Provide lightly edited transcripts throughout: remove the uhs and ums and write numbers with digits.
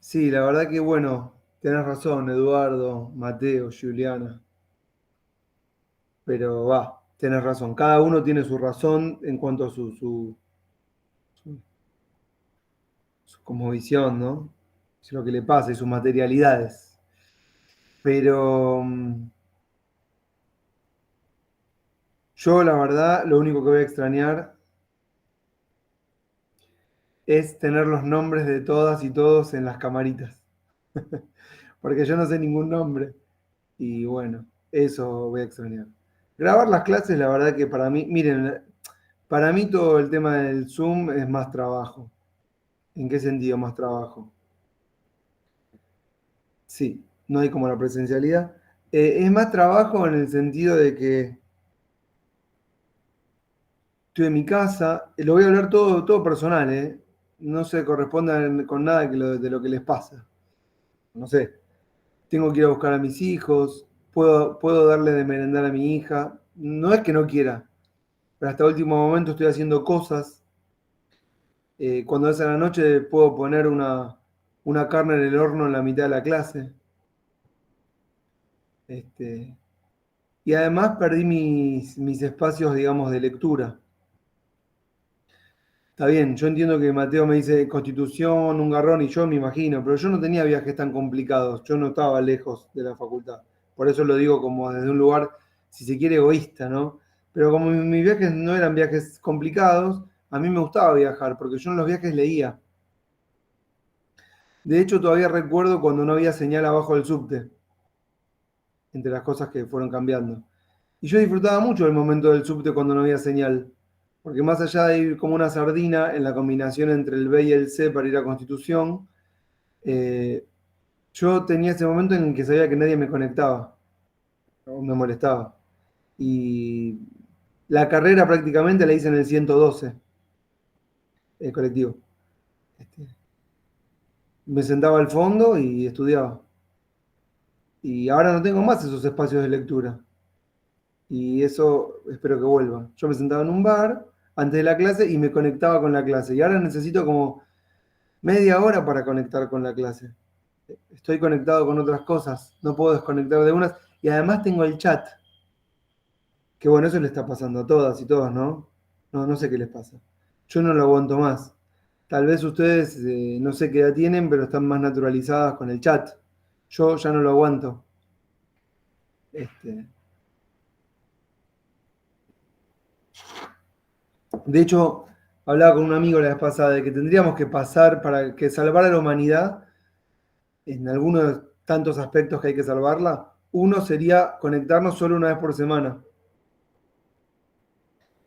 Sí, la verdad que bueno, tenés razón, Eduardo, Mateo, Juliana, pero va, tenés razón. Cada uno tiene su razón en cuanto a su- su como visión, ¿no? Es lo que le pasa y sus materialidades. Pero yo la verdad lo único que voy a extrañar es tener los nombres de todas y todos en las camaritas, porque yo no sé ningún nombre. Y bueno, eso voy a extrañar. Grabar las clases, la verdad que para mí, miren, para mí todo el tema del Zoom es más trabajo. ¿En qué sentido más trabajo? Sí, no hay como la presencialidad. Es más trabajo en el sentido de que estoy en mi casa, lo voy a hablar todo personal, ¿eh? No se corresponde con nada de lo que les pasa. No sé, tengo que ir a buscar a mis hijos, puedo darle de merendar a mi hija. No es que no quiera, pero hasta último momento estoy haciendo cosas. Cuando es a la noche puedo poner una carne en el horno en la mitad de la clase. Este, y además perdí mis espacios, digamos, de lectura. Está bien, yo entiendo que Mateo me dice Constitución, un garrón, y yo me imagino, pero yo no tenía viajes tan complicados, yo no estaba lejos de la facultad. Por eso lo digo como desde un lugar, si se quiere, egoísta, ¿no? Pero como mis viajes no eran viajes complicados, a mí me gustaba viajar, porque yo en los viajes leía. De hecho, todavía recuerdo cuando no había señal abajo del subte, entre las cosas que fueron cambiando. Y yo disfrutaba mucho el momento del subte cuando no había señal, porque más allá de ir como una sardina en la combinación entre el B y el C para ir a Constitución, eh, yo tenía ese momento en el que sabía que nadie me conectaba o me molestaba. Y la carrera prácticamente la hice en el 112, el colectivo. Este, me sentaba al fondo y estudiaba. Y ahora no tengo más esos espacios de lectura. Y eso espero que vuelva. Yo me sentaba en un bar antes de la clase y me conectaba con la clase. Y ahora necesito como media hora para conectar con la clase. Estoy conectado con otras cosas, no puedo desconectar de unas. Y además tengo el chat, que bueno, eso le está pasando a todas y todos, ¿no? No sé qué les pasa. Yo no lo aguanto más. Tal vez ustedes no sé qué edad tienen, pero están más naturalizadas con el chat. Yo ya no lo aguanto. Este, de hecho, hablaba con un amigo la vez pasada de que tendríamos que pasar para que salvar a la humanidad en algunos de tantos aspectos que hay que salvarla. Uno sería conectarnos solo una vez por semana.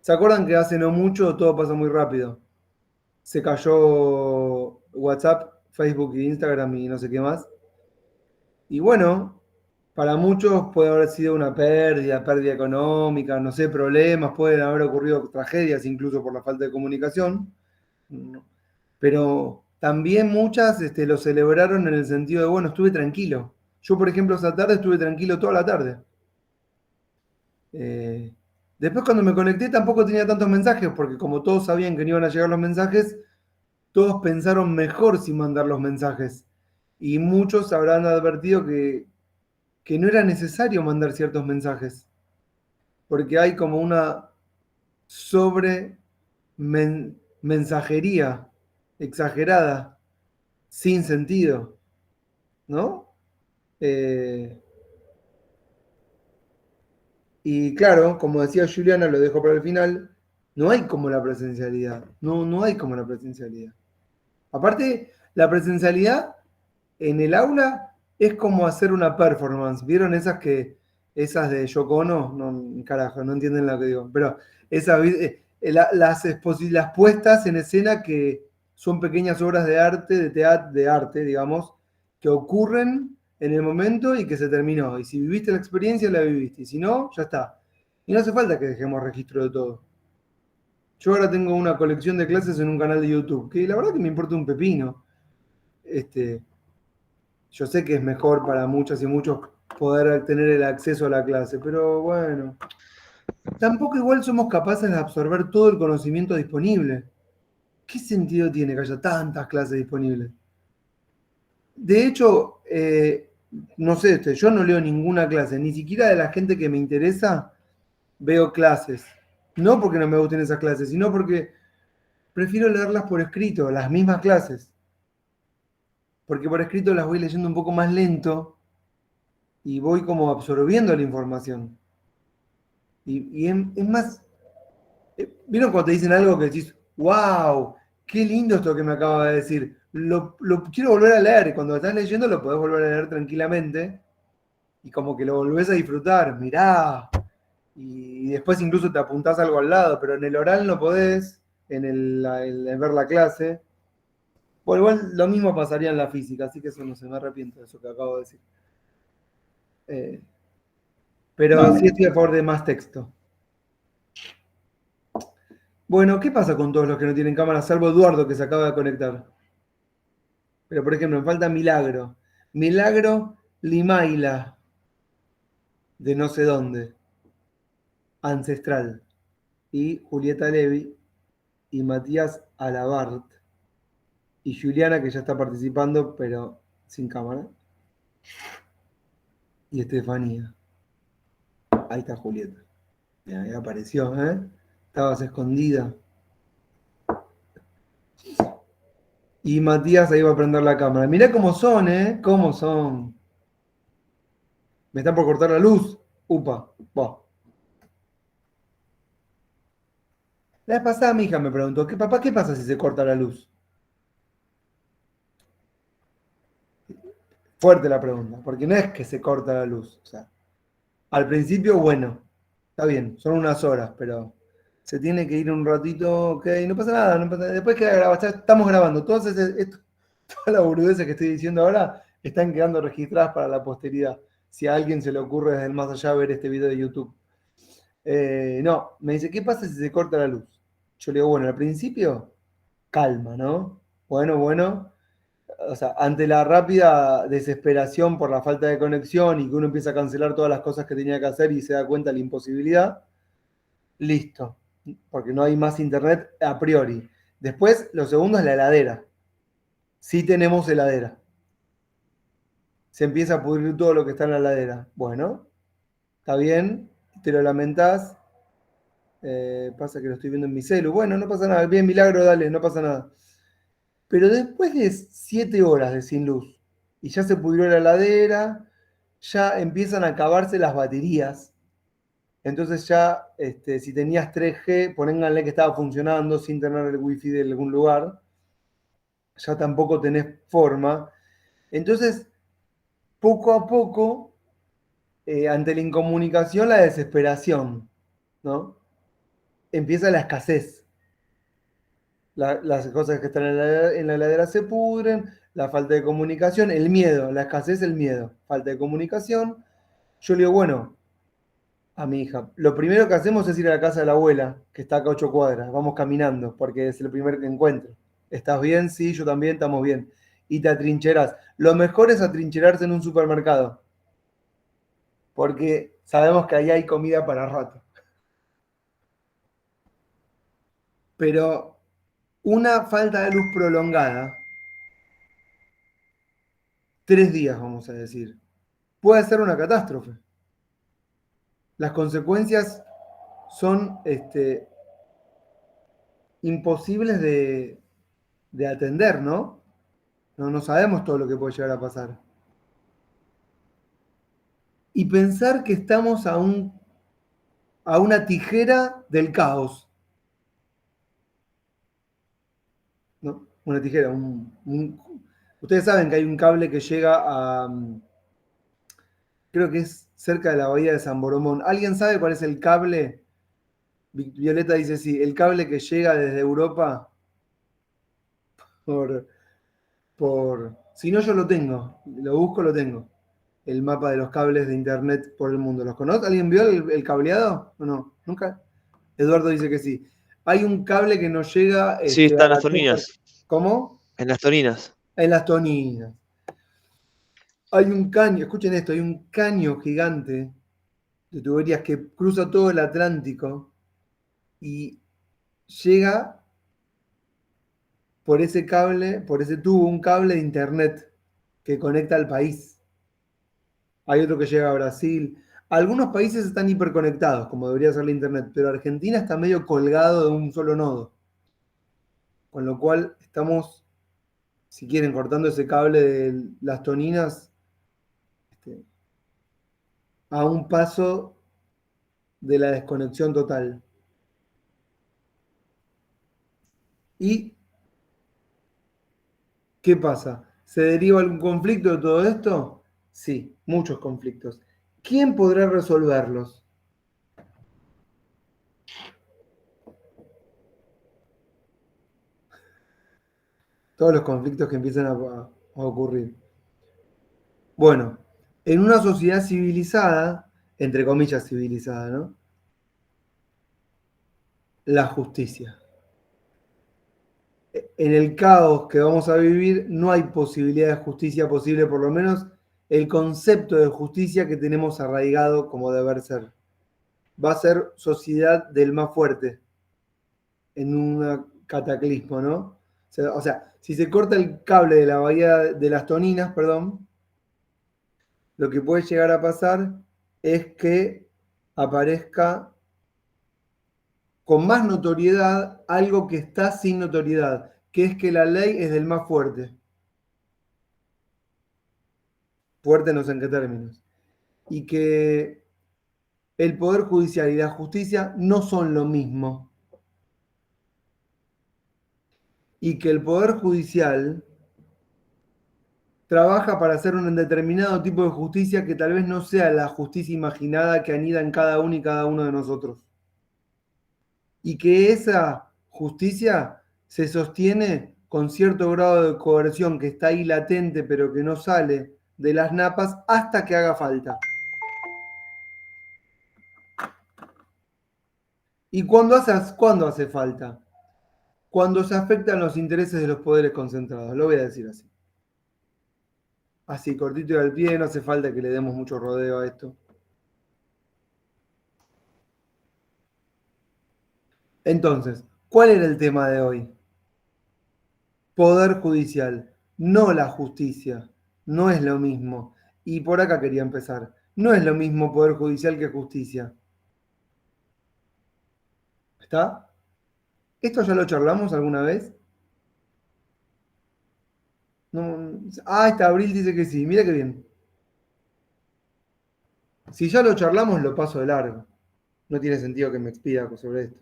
¿Se acuerdan que hace no mucho todo pasa muy rápido? Se cayó WhatsApp, Facebook e Instagram y no sé qué más. Y bueno, para muchos puede haber sido una pérdida económica, no sé, problemas, pueden haber ocurrido tragedias incluso por la falta de comunicación. Pero también muchas lo celebraron en el sentido de, bueno, estuve tranquilo. Yo, por ejemplo, esa tarde estuve tranquilo toda la tarde. Eh, Después cuando me conecté tampoco tenía tantos mensajes, porque como todos sabían que no iban a llegar los mensajes, todos pensaron mejor sin mandar los mensajes. Y muchos habrán advertido que no era necesario mandar ciertos mensajes, porque hay como una sobre mensajería exagerada, sin sentido, ¿no? Eh, y claro, como decía Juliana, lo dejo para el final, no hay como la presencialidad, no hay como la presencialidad. Aparte, la presencialidad en el aula es como hacer una performance. ¿Vieron esas de Yoko Ono? No, carajo, no entienden lo que digo. Pero las puestas en escena que son pequeñas obras de arte, de arte, digamos, que ocurren en el momento y que se terminó. Y si viviste la experiencia, la viviste. Y si no, ya está. Y no hace falta que dejemos registro de todo. Yo ahora tengo una colección de clases en un canal de YouTube, que la verdad que me importa un pepino. Este, yo sé que es mejor para muchas y muchos poder tener el acceso a la clase, pero bueno, tampoco igual somos capaces de absorber todo el conocimiento disponible. ¿Qué sentido tiene que haya tantas clases disponibles? De hecho, no sé, yo no leo ninguna clase, ni siquiera de la gente que me interesa veo clases. No porque no me gusten esas clases, sino porque prefiero leerlas por escrito, las mismas clases. Porque por escrito las voy leyendo un poco más lento y voy como absorbiendo la información. Y es más, ¿vieron cuando te dicen algo que decís, wow, qué lindo esto que me acaba de decir? Lo quiero volver a leer y cuando lo estás leyendo lo podés volver a leer tranquilamente y como que lo volvés a disfrutar, mirá, y después incluso te apuntás algo al lado, pero en el oral no podés, en ver la clase. Bueno, igual lo mismo pasaría en la física, así que eso no se me arrepiento de eso que acabo de decir. Eh, pero sí Vale. estoy a favor de más texto. Bueno, ¿qué pasa con todos los que no tienen cámara, salvo Eduardo que se acaba de conectar? Pero por ejemplo, me falta Milagro. Milagro Limaila, de no sé dónde, Ancestral. Y Julieta Levi y Matías Alabart. Y Juliana, que ya está participando, pero sin cámara. Y Estefanía. Ahí está Julieta. Mira, ahí apareció, ¿eh? Estabas escondida. Y Matías ahí va a prender la cámara. Mirá cómo son, ¿eh? ¿Cómo son? Me están por cortar la luz. Upa. Va. La vez pasada mi hija me preguntó, papá, ¿qué pasa si se corta la luz? Fuerte la pregunta, porque no es que se corta la luz. O sea, al principio, bueno, está bien, son unas horas, pero se tiene que ir un ratito, ok, no pasa nada, no pasa nada. Después queda grabado, estamos grabando. Todas las boludeces que estoy diciendo ahora están quedando registradas para la posteridad. Si a alguien se le ocurre desde el más allá ver este video de YouTube. No, me dice, ¿qué pasa si se corta la luz? Yo le digo, bueno, al principio, calma, ¿no? Bueno, o sea, ante la rápida desesperación por la falta de conexión y que uno empieza a cancelar todas las cosas que tenía que hacer y se da cuenta de la imposibilidad, listo, porque no hay más internet a priori. Después, lo segundo es la heladera. Sí tenemos heladera. Se empieza a pudrir todo lo que está en la heladera. Bueno, está bien, te lo lamentás. Pasa que lo estoy viendo en mi celu. Bueno, no pasa nada. Bien, milagro, dale, no pasa nada. Pero después de 7 horas de sin luz y ya se pudrió la heladera, ya empiezan a acabarse las baterías. Entonces ya, si tenías 3G, ponénganle que estaba funcionando sin tener el wifi de algún lugar, ya tampoco tenés forma. Entonces, poco a poco, ante la incomunicación, la desesperación, ¿no? Empieza la escasez. Las cosas que están en la heladera se pudren, la falta de comunicación, el miedo, la escasez, el miedo, falta de comunicación. Yo le digo, bueno, a mi hija, lo primero que hacemos es ir a la casa de la abuela, que está acá a 8 cuadras, vamos caminando, porque es el primer encuentro. ¿Estás bien? Sí, yo también, estamos bien. Y te atrincherás. Lo mejor es atrincherarse en un supermercado, porque sabemos que ahí hay comida para rato. Pero una falta de luz prolongada, 3 días, vamos a decir, puede ser una catástrofe. Las consecuencias son imposibles de atender, ¿no? No sabemos todo lo que puede llegar a pasar. Y pensar que estamos a una tijera del caos, ¿no? Una tijera, ustedes saben que hay un cable que llega creo que es cerca de la bahía de San Boromón. ¿Alguien sabe cuál es el cable? Violeta dice sí, el cable que llega desde Europa por, si no yo lo tengo, lo busco, lo tengo. El mapa de los cables de internet por el mundo. ¿Los conoce? ¿Alguien vio el cableado? ¿O no? ¿Nunca? Eduardo dice que sí. Hay un cable que nos llega Sí, a están las la costa. Toninas. ¿Cómo? En las Toninas. En las Toninas. Hay un caño, escuchen esto, hay un caño gigante de tuberías que cruza todo el Atlántico y llega por ese cable, por ese tubo, un cable de internet. que conecta al país. Hay otro que llega a Brasil. Algunos países están hiperconectados, como debería ser la Internet, pero Argentina está medio colgado de un solo nodo. Con lo cual estamos, si quieren, cortando ese cable de las toninas este, a un paso de la desconexión total. ¿Y qué pasa? ¿Se deriva algún conflicto de todo esto? Sí, muchos conflictos. ¿Quién podrá resolverlos? Todos los conflictos que empiezan a ocurrir. Bueno, en una sociedad civilizada, entre comillas civilizada, ¿no? La justicia. En el caos que vamos a vivir no hay posibilidad de justicia posible, por lo menos el concepto de justicia que tenemos arraigado como deber ser. Va a ser sociedad del más fuerte en un cataclismo, ¿no? O sea, si se corta el cable de la bahía de las Toninas, perdón, lo que puede llegar a pasar es que aparezca con más notoriedad algo que está sin notoriedad, que es que la ley es del más fuerte. Fuerte no sé en qué términos. Y que el Poder Judicial y la justicia no son lo mismo. Y que el Poder Judicial trabaja para hacer un determinado tipo de justicia que tal vez no sea la justicia imaginada que anida en cada uno y cada uno de nosotros. Y que esa justicia se sostiene con cierto grado de coerción que está ahí latente pero que no sale de las napas hasta que haga falta. ¿Y cuándo hace falta? Cuando se afectan los intereses de los poderes concentrados, lo voy a decir así. Así, cortito y al pie, no hace falta que le demos mucho rodeo a esto. Entonces, ¿cuál era el tema de hoy? Poder judicial, no la justicia, no es lo mismo. Y por acá quería empezar. No es lo mismo poder judicial que justicia. ¿Está? ¿Esto ya lo charlamos alguna vez? No. Ah, esta Abril dice que sí. Mira qué bien. Si ya lo charlamos, lo paso de largo. No tiene sentido que me expida sobre esto.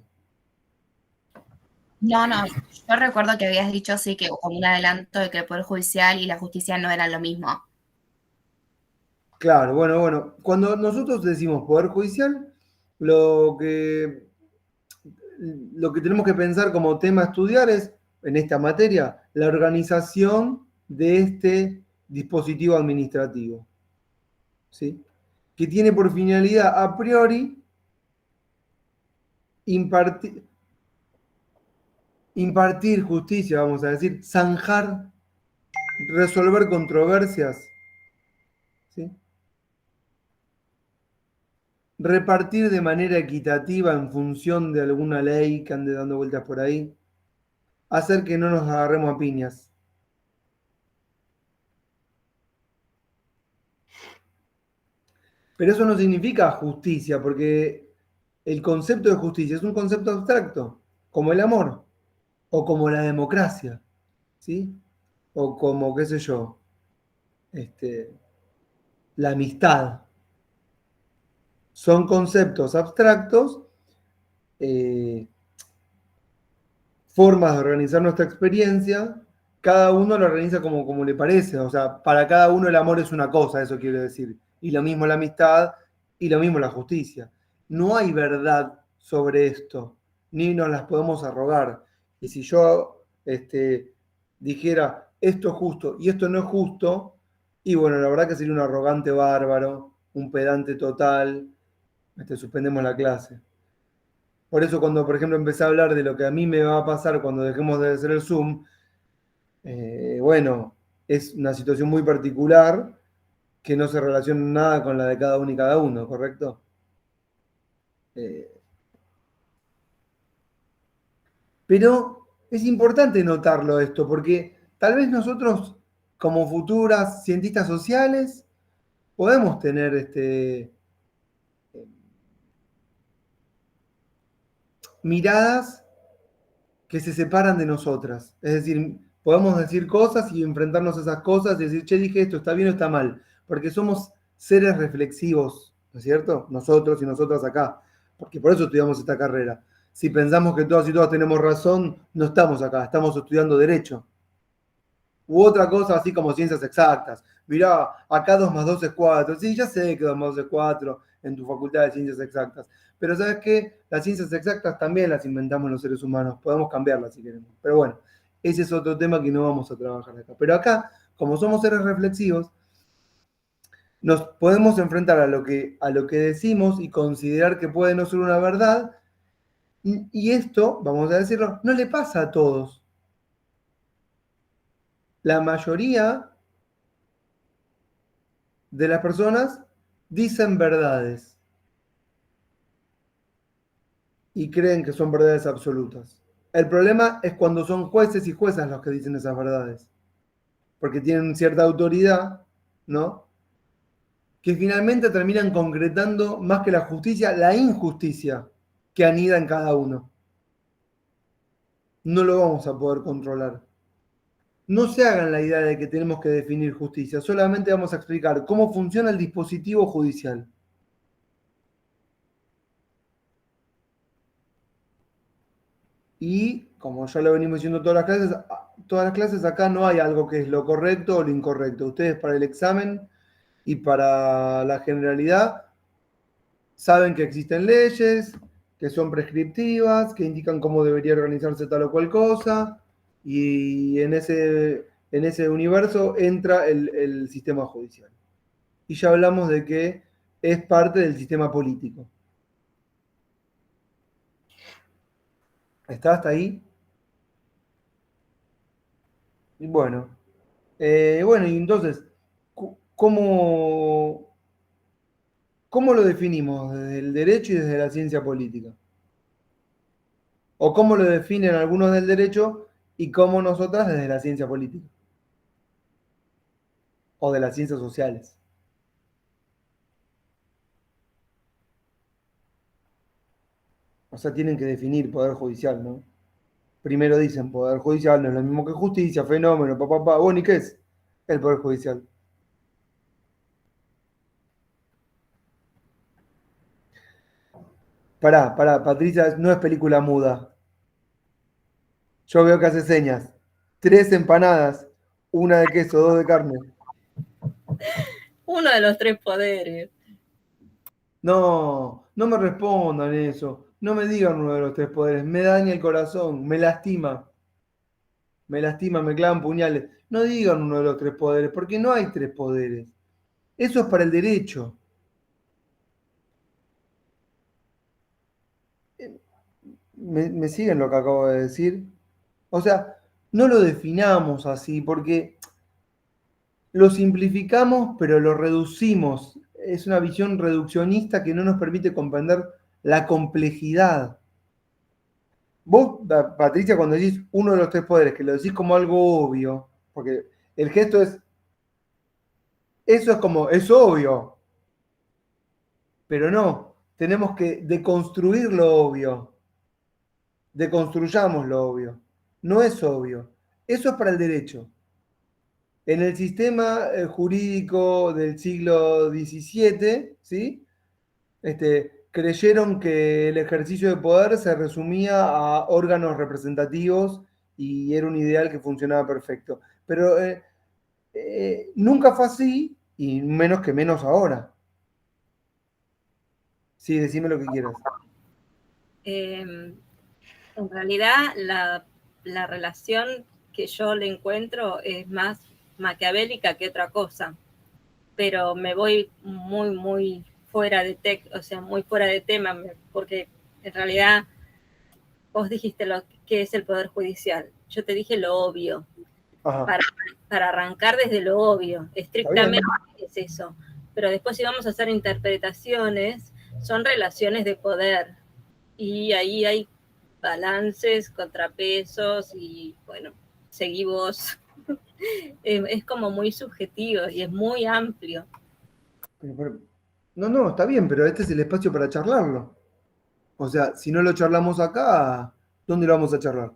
No, no, yo recuerdo que habías dicho sí que como un adelanto de que el Poder Judicial y la justicia no eran lo mismo. Claro, bueno. Cuando nosotros decimos poder judicial, lo que, lo que tenemos que pensar como tema a estudiar es, en esta materia, la organización de este dispositivo administrativo, ¿sí? Que tiene por finalidad a priori impartir, impartir justicia, vamos a decir, zanjar, resolver controversias, ¿sí? Repartir de manera equitativa en función de alguna ley que ande dando vueltas por ahí, hacer que no nos agarremos a piñas. Pero eso no significa justicia, porque el concepto de justicia es un concepto abstracto, como el amor, o como la democracia, ¿sí? O como, qué sé yo, este, la amistad. Son conceptos abstractos, eh, formas de organizar nuestra experiencia, cada uno lo organiza como le parece, o sea, para cada uno el amor es una cosa, eso quiere decir, y lo mismo la amistad, y lo mismo la justicia. No hay verdad sobre esto, ni nos las podemos arrogar. Y si yo dijera esto es justo y esto no es justo, y bueno, la verdad que sería un arrogante bárbaro, un pedante total, suspendemos la clase. Por eso cuando, por ejemplo, empecé a hablar de lo que a mí me va a pasar cuando dejemos de hacer el Zoom, bueno, es una situación muy particular que no se relaciona nada con la de cada uno y cada uno, ¿correcto? Eh, pero es importante notarlo esto, porque tal vez nosotros como futuras cientistas sociales, podemos tener miradas que se separan de nosotras. Es decir, podemos decir cosas y enfrentarnos a esas cosas y decir, che, dije esto, está bien o está mal, porque somos seres reflexivos, ¿no es cierto? Nosotros y nosotras acá, porque por eso estudiamos esta carrera. Si pensamos que todas y todas tenemos razón, no estamos acá, estamos estudiando derecho. U otra cosa así como ciencias exactas. Mirá, acá 2 más 2 es 4. Sí, ya sé que 2 más 2 es 4 en tu facultad de ciencias exactas. Pero ¿sabes qué? Las ciencias exactas también las inventamos los seres humanos. Podemos cambiarlas si queremos. Pero bueno, ese es otro tema que no vamos a trabajar acá. Pero acá, como somos seres reflexivos, nos podemos enfrentar a lo que decimos y considerar que puede no ser una verdad. Y esto, vamos a decirlo, no le pasa a todos. La mayoría de las personas dicen verdades y creen que son verdades absolutas. El problema es cuando son jueces y juezas los que dicen esas verdades, porque tienen cierta autoridad, ¿no? Que finalmente terminan concretando más que la justicia, la injusticia que anida en cada uno. No lo vamos a poder controlar. No se hagan la idea de que tenemos que definir justicia, solamente vamos a explicar cómo funciona el dispositivo judicial. Y como ya lo venimos diciendo todas las clases acá no hay algo que es lo correcto o lo incorrecto. Ustedes para el examen y para la generalidad saben que existen leyes, que son prescriptivas, que indican cómo debería organizarse tal o cual cosa, y en ese universo entra el sistema judicial. Y ya hablamos de que es parte del sistema político. ¿Está hasta ahí? Y bueno. Bueno, y entonces, ¿cómo lo definimos desde el derecho y desde la ciencia política? ¿O cómo lo definen algunos del derecho y cómo nosotras desde la ciencia política? O de las ciencias sociales. O sea, tienen que definir poder judicial, ¿no? Primero dicen poder judicial no es lo mismo que justicia, fenómeno, papá, papá. Bueno, ¿y qué es el poder judicial? Pará, Patricia, no es película muda. Yo veo que hace señas. 3 empanadas, una de queso, 2 de carne. Uno de los 3 poderes. No, no me respondan eso. No me digan uno de los 3 poderes. Me daña el corazón, me lastima. Me lastima, me clavan puñales. No digan uno de los 3 poderes, porque no hay 3 poderes. Eso es para el derecho. ¿Me siguen lo que acabo de decir? O sea, no lo definamos así, porque lo simplificamos, pero lo reducimos. Es una visión reduccionista que no nos permite comprender la complejidad. Vos, Patricia, cuando decís uno de los 3 poderes, que lo decís como algo obvio, porque el gesto es, eso es como, es obvio, pero no, tenemos que deconstruir lo obvio, deconstruyamos lo obvio, no es obvio, eso es para el derecho. En el sistema jurídico del siglo XVII, ¿sí? Creyeron que el ejercicio de poder se resumía a órganos representativos y era un ideal que funcionaba perfecto. Pero nunca fue así y menos que menos ahora. Sí, decime lo que quieras. En realidad, la relación que yo le encuentro es más maquiavélica que otra cosa, pero me voy muy fuera de o sea, muy fuera de tema, porque en realidad vos dijiste lo que es el Poder Judicial. Yo te dije lo obvio. Ajá. Para arrancar desde lo obvio, estrictamente es eso. Pero después si vamos a hacer interpretaciones, son relaciones de poder. Y ahí hay balances, contrapesos y bueno, seguí vos. Es como muy subjetivo y es muy amplio. No, está bien, pero este es el espacio para charlarlo. O sea, si no lo charlamos acá, ¿dónde lo vamos a charlar?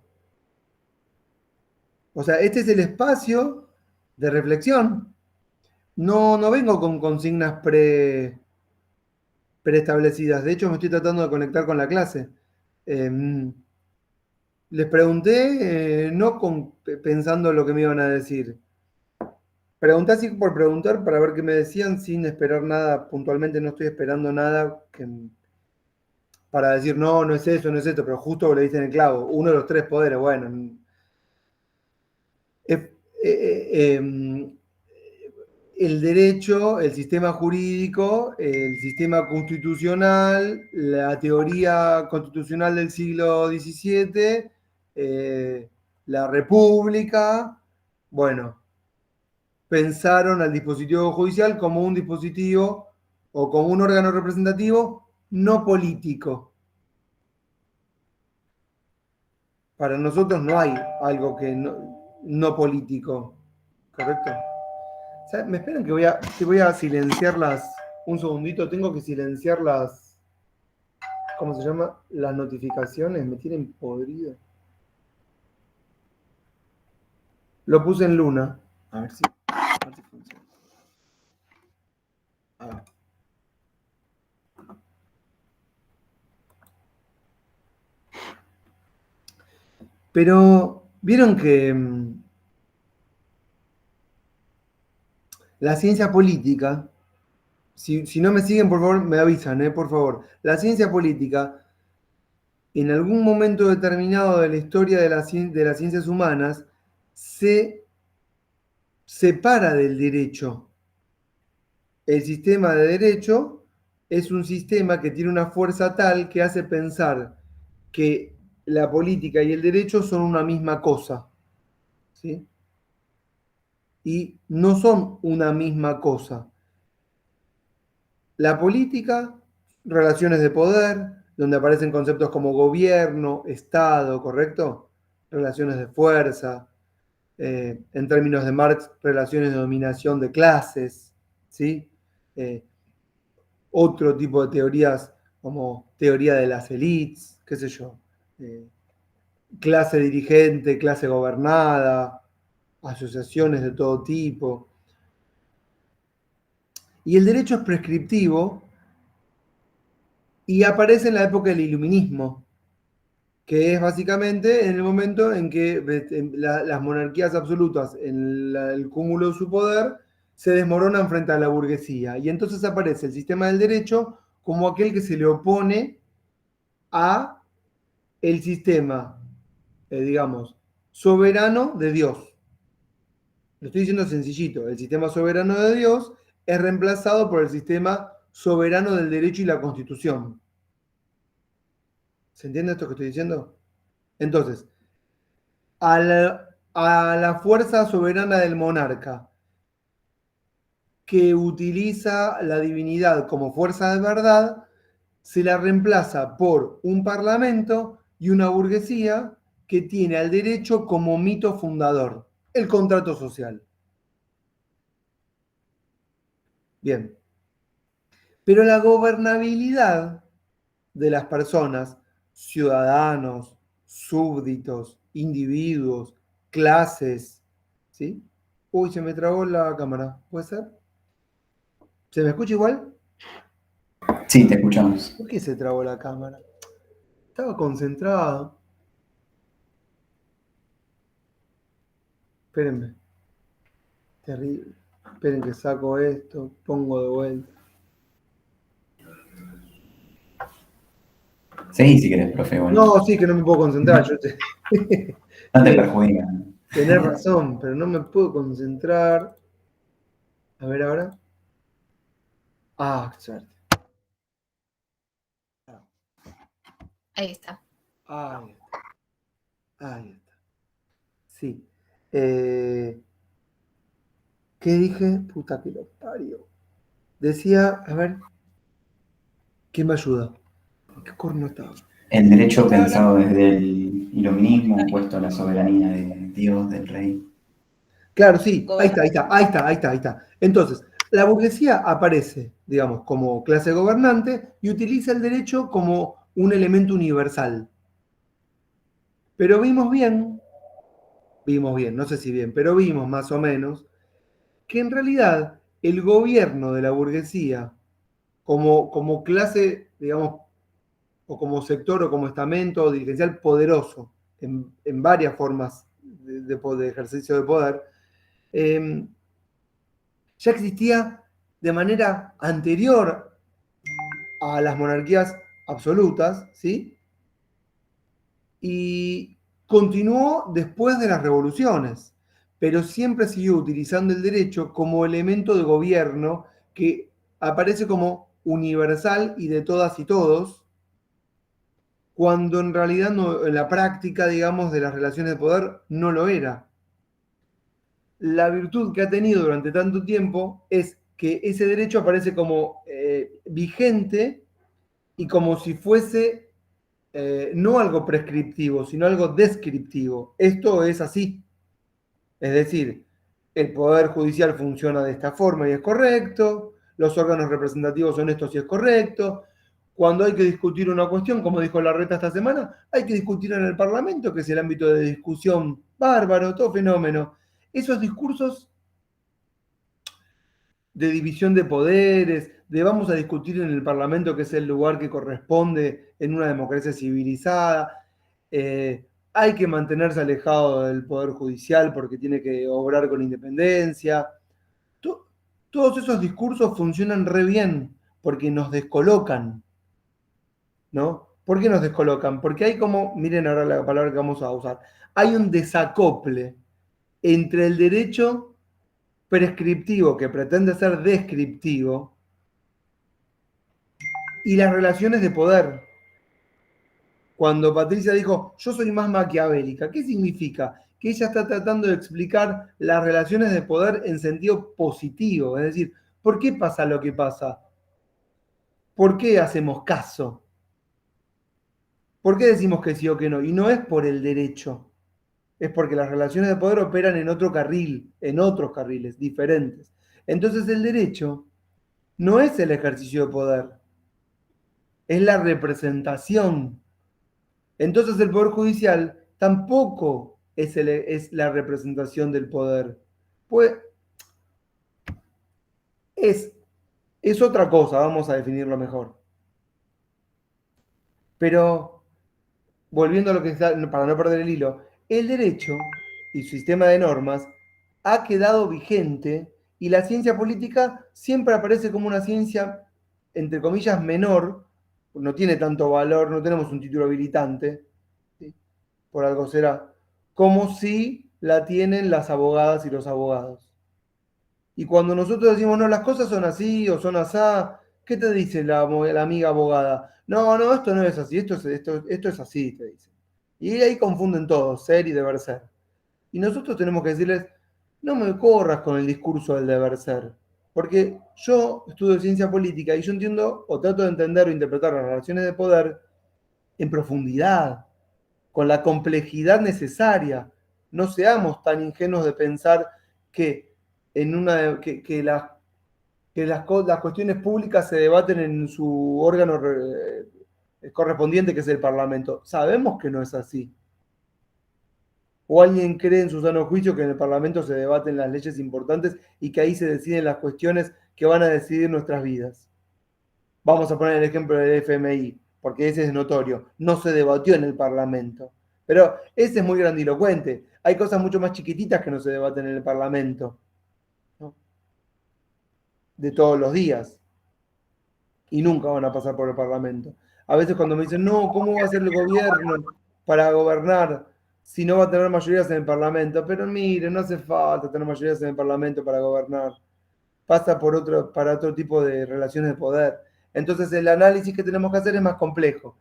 O sea, este es el espacio de reflexión. No vengo con consignas preestablecidas. De hecho, me estoy tratando de conectar con la clase. Les pregunté, no pensando lo que me iban a decir. Pregunté así por preguntar para ver qué me decían sin esperar nada. Puntualmente no estoy esperando nada para decir, no es eso, no es esto, pero justo le dicen el clavo. Uno de los tres poderes, bueno. El derecho, el sistema jurídico, el sistema constitucional, la teoría constitucional del siglo XVII, la república, bueno, pensaron al dispositivo judicial como un dispositivo o como un órgano representativo no político. Para nosotros no hay algo que no político, ¿correcto? ¿Sabes? Me esperan que voy a silenciar un segundito, tengo que silenciar ¿cómo se llama? Las notificaciones, me tienen podrido. Lo puse en luna. A ver si funciona. A ver. Pero, ¿vieron que la ciencia política, si no me siguen, por favor, me avisan, por favor. La ciencia política, en algún momento determinado de la historia de las ciencias humanas, se separa del derecho. El sistema de derecho es un sistema que tiene una fuerza tal que hace pensar que la política y el derecho son una misma cosa, ¿sí? Y no son una misma cosa. La política, relaciones de poder, donde aparecen conceptos como gobierno, Estado, ¿correcto? Relaciones de fuerza, en términos de Marx, relaciones de dominación de clases, ¿sí? Otro tipo de teorías como teoría de las élites, qué sé yo, clase dirigente, clase gobernada, asociaciones de todo tipo. Y el derecho es prescriptivo y aparece en la época del iluminismo, que es básicamente en el momento en que las monarquías absolutas, en el cúmulo de su poder, se desmoronan frente a la burguesía. Y entonces aparece el sistema del derecho como aquel que se le opone a el sistema, digamos, soberano de Dios. Lo estoy diciendo sencillito. El sistema soberano de Dios es reemplazado por el sistema soberano del derecho y la Constitución. ¿Se entiende esto que estoy diciendo? Entonces, a la fuerza soberana del monarca, que utiliza la divinidad como fuerza de verdad, se la reemplaza por un parlamento y una burguesía que tiene al derecho como mito fundador, el contrato social. Bien. Pero la gobernabilidad de las personas, ciudadanos, súbditos, individuos, clases, ¿sí? Uy, se me trabó la cámara, ¿puede ser? ¿Se me escucha igual? Sí, te escuchamos. ¿Por qué se trabó la cámara? Estaba concentrado. Espérenme. Terrible. Esperen que saco esto, pongo de vuelta. Sí, si querés, profe. Bueno. No, sí, que no me puedo concentrar. No te perjudica. Tenés razón, pero no me puedo concentrar. A ver ahora. Ah, qué suerte. Ahí está. Ahí está. Ahí está. Sí. ¿Qué dije? Puta que lo parió. Decía, a ver, ¿quién me ayuda? ¿En qué corno estaba? El derecho pensado desde el iluminismo, puesto a la soberanía de Dios, del rey. Claro, sí, ahí está. Entonces, la burguesía aparece, digamos, como clase gobernante y utiliza el derecho como un elemento universal. Pero vimos bien, no sé si bien, pero vimos más o menos, que en realidad el gobierno de la burguesía, como clase, digamos, o como sector o como estamento dirigencial poderoso en varias formas de ejercicio de poder, ya existía de manera anterior a las monarquías absolutas, ¿sí? Y continuó después de las revoluciones, pero siempre siguió utilizando el derecho como elemento de gobierno que aparece como universal y de todas y todos, cuando en realidad no, en la práctica, digamos, de las relaciones de poder no lo era. La virtud que ha tenido durante tanto tiempo es que ese derecho aparece como vigente y como si fuese no algo prescriptivo, sino algo descriptivo. Esto es así. Es decir, el Poder Judicial funciona de esta forma y es correcto, los órganos representativos son estos y es correcto. Cuando hay que discutir una cuestión, como dijo Larreta esta semana, hay que discutir en el Parlamento, que es el ámbito de discusión bárbaro, todo fenómeno. Esos discursos de división de poderes, de vamos a discutir en el Parlamento, que es el lugar que corresponde en una democracia civilizada. Hay que mantenerse alejado del Poder Judicial porque tiene que obrar con independencia. Todos esos discursos funcionan re bien porque nos descolocan, ¿no? ¿Por qué nos descolocan? Porque hay como, miren ahora la palabra que vamos a usar, hay un desacople entre el derecho prescriptivo que pretende ser descriptivo y las relaciones de poder. Cuando Patricia dijo, yo soy más maquiavélica, ¿qué significa? Que ella está tratando de explicar las relaciones de poder en sentido positivo, es decir, ¿por qué pasa lo que pasa? ¿Por qué hacemos caso? ¿Por qué decimos que sí o que no? Y no es por el derecho, es porque las relaciones de poder operan en otro carril, en otros carriles diferentes. Entonces el derecho no es el ejercicio de poder, es la representación. Entonces el Poder Judicial tampoco es la representación del poder. Pues es otra cosa, vamos a definirlo mejor. Pero, volviendo a lo que está, para no perder el hilo, el derecho y su sistema de normas ha quedado vigente y la ciencia política siempre aparece como una ciencia, entre comillas, menor, no tiene tanto valor, no tenemos un título habilitante, ¿sí? Por algo será, como si la tienen las abogadas y los abogados. Y cuando nosotros decimos, no, las cosas son así o son asá, ¿qué te dice la amiga abogada? No, no, esto no es así, esto es así, te dice. Y ahí confunden todo, ser y deber ser. Y nosotros tenemos que decirles, no me corras con el discurso del deber ser, porque yo estudio ciencia política y yo entiendo o trato de entender o interpretar las relaciones de poder en profundidad, con la complejidad necesaria. No seamos tan ingenuos de pensar que, las cuestiones públicas se debaten en su órgano correspondiente, que es el Parlamento. Sabemos que no es así. ¿O alguien cree en su sano juicio que en el Parlamento se debaten las leyes importantes y que ahí se deciden las cuestiones que van a decidir nuestras vidas? Vamos a poner el ejemplo del FMI, porque ese es notorio. No se debatió en el Parlamento. Pero ese es muy grandilocuente. Hay cosas mucho más chiquititas que no se debaten en el Parlamento, ¿no? De todos los días. Y nunca van a pasar por el Parlamento. A veces cuando me dicen, no, ¿cómo va a ser el gobierno para gobernar si no va a tener mayorías en el Parlamento? Pero mire, no hace falta tener mayorías en el Parlamento para gobernar. Pasa para otro tipo de relaciones de poder. Entonces el análisis que tenemos que hacer es más complejo.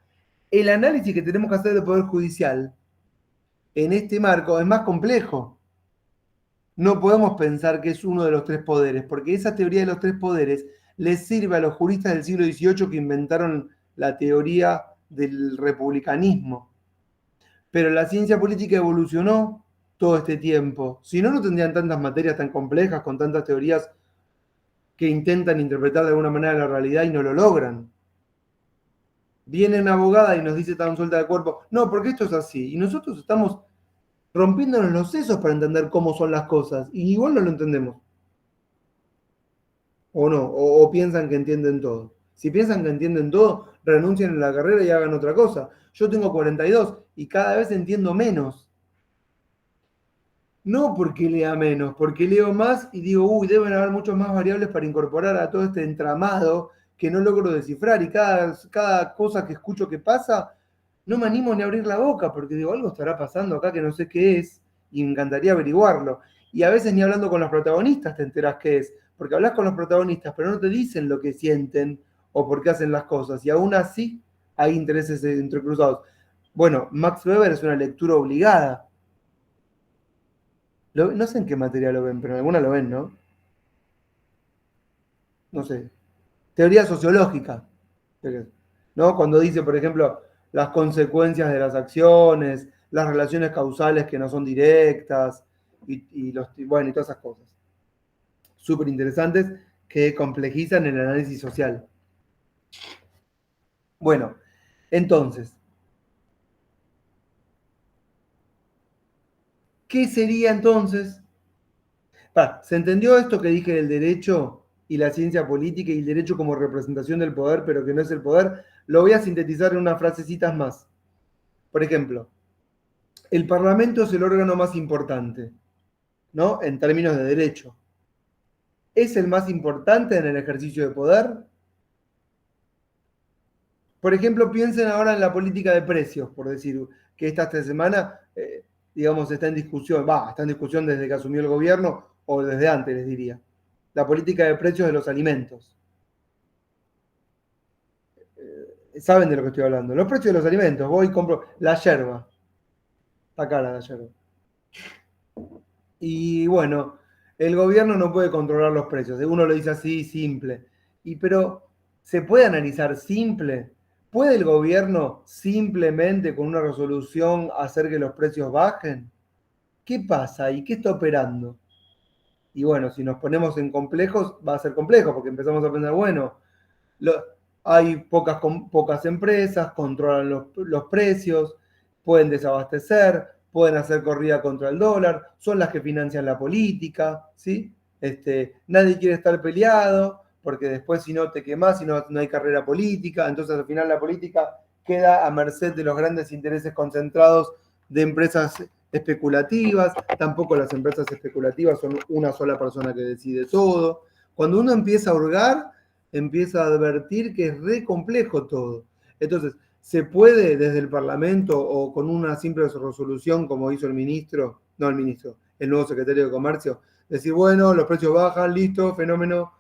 El análisis que tenemos que hacer del Poder Judicial en este marco es más complejo. No podemos pensar que es uno de los tres poderes, porque esa teoría de los tres poderes les sirve a los juristas del siglo XVIII que inventaron la teoría del republicanismo. Pero la ciencia política evolucionó todo este tiempo. Si no, no tendrían tantas materias tan complejas, con tantas teorías que intentan interpretar de alguna manera la realidad y no lo logran. Viene una abogada y nos dice tan suelta de cuerpo, no, porque esto es así. Y nosotros estamos rompiéndonos los sesos para entender cómo son las cosas. Y igual no lo entendemos. O no, o piensan que entienden todo. Si piensan que entienden todo, renuncien a la carrera y hagan otra cosa. Yo tengo 42 y cada vez entiendo menos. No porque lea menos, porque leo más y digo, uy, deben haber muchas más variables para incorporar a todo este entramado que no logro descifrar. Y cada cosa que escucho que pasa, no me animo ni a abrir la boca, porque digo, algo estará pasando acá que no sé qué es, y me encantaría averiguarlo. Y a veces ni hablando con los protagonistas te enterás qué es, porque hablas con los protagonistas, pero no te dicen lo que sienten o por qué hacen las cosas, y aún así hay intereses entrecruzados. Bueno, Max Weber es una lectura obligada. No sé en qué materia lo ven, pero en alguna lo ven, ¿no? No sé. Teoría sociológica, ¿no? Cuando dice, por ejemplo, las consecuencias de las acciones, las relaciones causales que no son directas, y todas esas cosas. Súper interesantes que complejizan el análisis social. Bueno, entonces, ¿qué sería entonces? ¿Se entendió esto que dije del derecho y la ciencia política y el derecho como representación del poder, pero que no es el poder? Lo voy a sintetizar en unas frasecitas más. Por ejemplo, el Parlamento es el órgano más importante, ¿no? En términos de derecho. ¿Es el más importante en el ejercicio de poder? Por ejemplo, piensen ahora en la política de precios, por decir que esta semana, digamos, está en discusión desde que asumió el gobierno o desde antes, les diría. La política de precios de los alimentos. Saben de lo que estoy hablando. Los precios de los alimentos. Voy y compro la yerba. Está cara la yerba. Y bueno, el gobierno no puede controlar los precios. Uno lo dice así, simple. Pero, ¿se puede analizar simple? ¿Puede el gobierno simplemente con una resolución hacer que los precios bajen? ¿Qué pasa y qué está operando? Y bueno, si nos ponemos en complejos, va a ser complejo, porque empezamos a pensar, bueno, hay pocas empresas, controlan los precios, pueden desabastecer, pueden hacer corrida contra el dólar, son las que financian la política, ¿sí? Nadie quiere estar peleado, porque después si no te quemás, si no hay carrera política, entonces al final la política queda a merced de los grandes intereses concentrados de empresas especulativas. Tampoco las empresas especulativas son una sola persona que decide todo. Cuando uno empieza a hurgar, empieza a advertir que es re complejo todo. Entonces, ¿se puede desde el Parlamento o con una simple resolución, como hizo el nuevo secretario de Comercio, decir, bueno, los precios bajan, listo, fenómeno?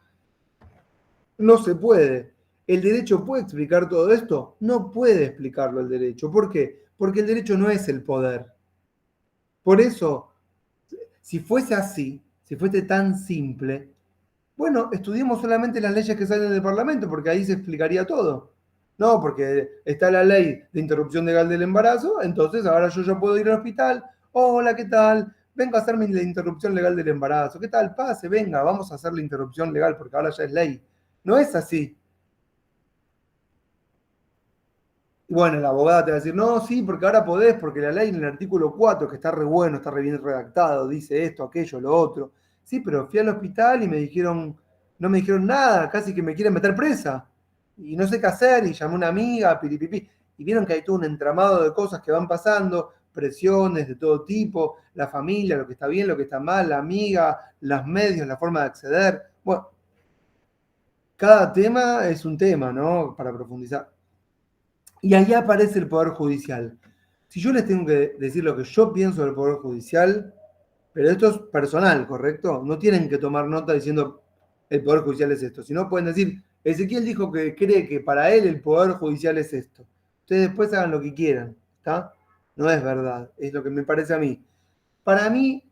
No se puede. ¿El derecho puede explicar todo esto? No puede explicarlo el derecho. ¿Por qué? Porque el derecho no es el poder. Por eso, si fuese así, si fuese tan simple, bueno, estudiemos solamente las leyes que salen del Parlamento, porque ahí se explicaría todo. No, porque está la ley de interrupción legal del embarazo, entonces ahora yo ya puedo ir al hospital. Hola, ¿qué tal? Vengo a hacerme la interrupción legal del embarazo. ¿Qué tal? Pase, venga, vamos a hacer la interrupción legal, porque ahora ya es ley. No es así. Y bueno, la abogada te va a decir, no, sí, porque ahora podés, porque la ley en el artículo 4, que está re bueno, está re bien redactado, dice esto, aquello, lo otro. Sí, pero fui al hospital y no me dijeron nada, casi que me quieren meter presa. Y no sé qué hacer, y llamé a una amiga, piripipi. Y vieron que hay todo un entramado de cosas que van pasando, presiones de todo tipo, la familia, lo que está bien, lo que está mal, la amiga, los medios, la forma de acceder. Bueno, cada tema es un tema, ¿no? Para profundizar. Y ahí aparece el Poder Judicial. Si yo les tengo que decir lo que yo pienso del Poder Judicial, pero esto es personal, ¿correcto? No tienen que tomar nota diciendo el Poder Judicial es esto, sino pueden decir, Ezequiel dijo que cree que para él el Poder Judicial es esto. Ustedes después hagan lo que quieran, ¿está? No es verdad, es lo que me parece a mí. Para mí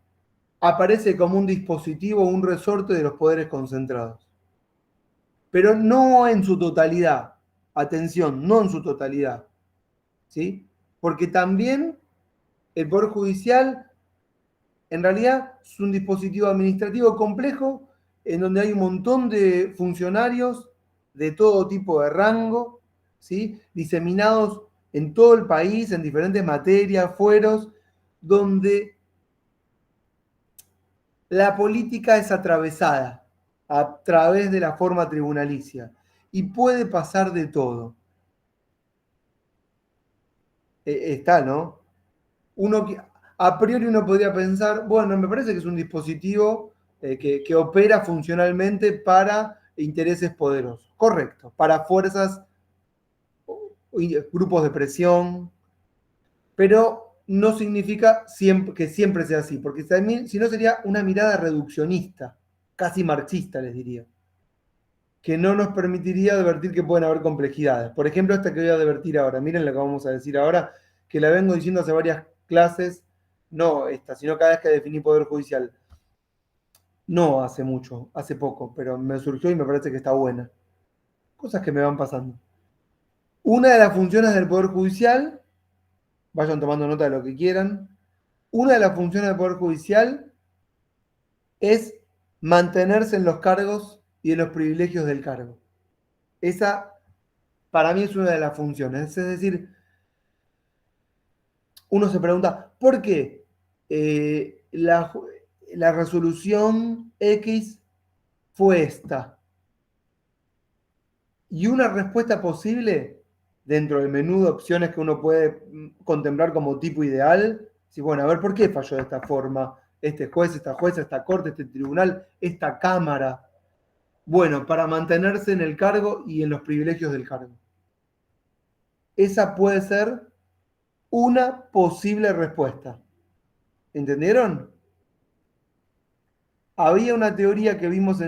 aparece como un dispositivo, un resorte de los poderes concentrados. Pero no en su totalidad. Atención, no en su totalidad. ¿Sí? Porque también el Poder Judicial en realidad es un dispositivo administrativo complejo en donde hay un montón de funcionarios de todo tipo de rango, ¿sí? Diseminados en todo el país, en diferentes materias, fueros, donde la política es atravesada a través de la forma tribunalicia y puede pasar de todo. Está, ¿no? A priori uno podría pensar, bueno, me parece que es un dispositivo que opera funcionalmente para intereses poderosos. Correcto, para fuerzas, grupos de presión, pero no significa que siempre sea así, porque también, si no sería una mirada reduccionista, casi marxista, les diría, que no nos permitiría advertir que pueden haber complejidades. Por ejemplo, esta que voy a advertir ahora, miren lo que vamos a decir ahora, que la vengo diciendo hace varias clases, no esta, sino cada vez que definí Poder Judicial. No hace mucho, hace poco, pero me surgió y me parece que está buena. Cosas que me van pasando. Una de las funciones del Poder Judicial, vayan tomando nota de lo que quieran, una de las funciones del Poder Judicial es mantenerse en los cargos y en los privilegios del cargo. Esa, para mí, es una de las funciones. Es decir, uno se pregunta, ¿por qué la resolución X fue esta? Y una respuesta posible, dentro del menú de opciones que uno puede contemplar como tipo ideal, si bueno, a ver, ¿por qué falló de esta forma? Este juez, esta jueza, esta corte, este tribunal, esta cámara. Bueno, para mantenerse en el cargo y en los privilegios del cargo. Esa puede ser una posible respuesta. ¿Entendieron? Había una teoría que vimos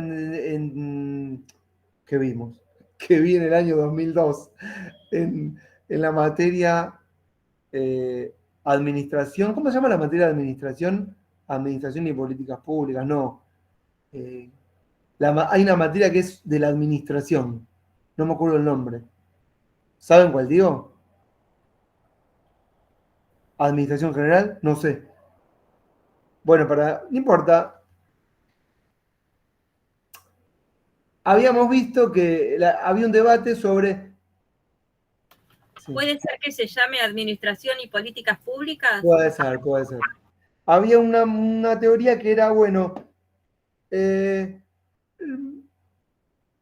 que vi en el año 2002 en la materia administración. ¿Cómo se llama la materia de administración? Administración y políticas públicas, no. Hay una materia que es de la administración. No me acuerdo el nombre. ¿Saben cuál digo? Administración general, no sé. Bueno, no importa. Habíamos visto que había un debate sobre... Sí. ¿Puede ser que se llame Administración y Políticas Públicas? Puede ser. Había una teoría que era, bueno,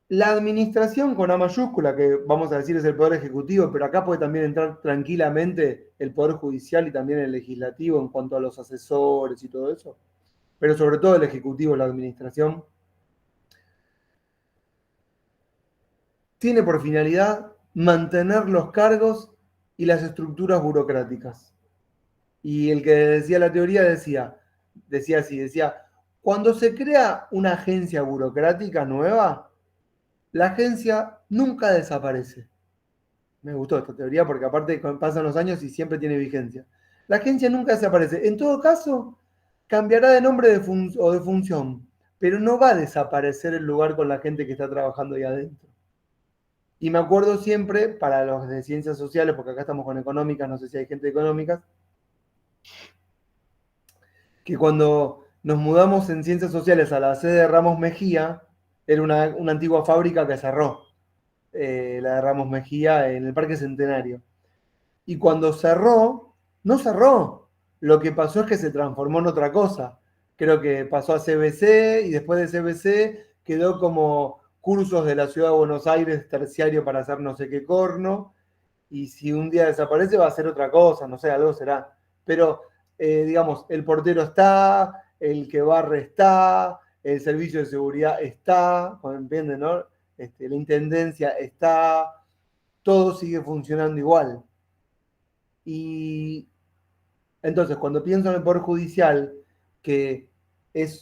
la administración con A mayúscula, que vamos a decir es el Poder Ejecutivo, pero acá puede también entrar tranquilamente el Poder Judicial y también el Legislativo en cuanto a los asesores y todo eso, pero sobre todo el Ejecutivo, la administración, tiene por finalidad mantener los cargos y las estructuras burocráticas. Y el que decía la teoría decía así, cuando se crea una agencia burocrática nueva, la agencia nunca desaparece. Me gustó esta teoría porque aparte pasan los años y siempre tiene vigencia. La agencia nunca desaparece. En todo caso, cambiará de nombre o de función, pero no va a desaparecer el lugar con la gente que está trabajando ahí adentro. Y me acuerdo siempre, para los de ciencias sociales, porque acá estamos con económicas, no sé si hay gente de económicas, que cuando nos mudamos en ciencias sociales a la sede de Ramos Mejía, era una antigua fábrica que cerró, la de Ramos Mejía, en el Parque Centenario. Y cuando cerró, no cerró. Lo que pasó es que se transformó en otra cosa. Creo que pasó a CBC y después de CBC quedó como cursos de la Ciudad de Buenos Aires terciario para hacer no sé qué corno. Y si un día desaparece va a ser otra cosa, no sé, algo será. Pero, digamos, el portero está, el que barre está, el servicio de seguridad está, ¿entienden, no? La intendencia está, todo sigue funcionando igual. Y entonces, cuando pienso en el Poder Judicial, que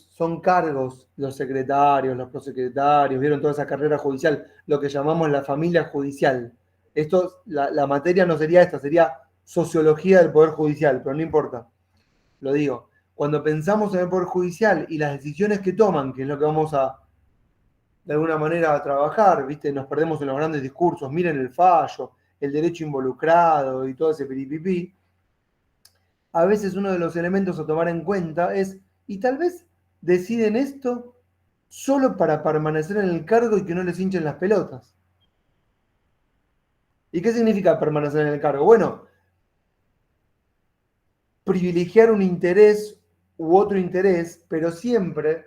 son cargos, los secretarios, los prosecretarios, vieron toda esa carrera judicial, lo que llamamos la familia judicial. La materia no sería esta, sería sociología del Poder Judicial, pero no importa. Lo digo, cuando pensamos en el Poder Judicial y las decisiones que toman, que es lo que vamos a, de alguna manera, a trabajar, ¿viste? Nos perdemos en los grandes discursos, miren el fallo, el derecho involucrado y todo ese piripipí. A veces uno de los elementos a tomar en cuenta es Y tal vez deciden esto solo para permanecer en el cargo y que no les hinchen las pelotas. ¿Y qué significa permanecer en el cargo? Bueno, privilegiar un interés u otro interés, pero siempre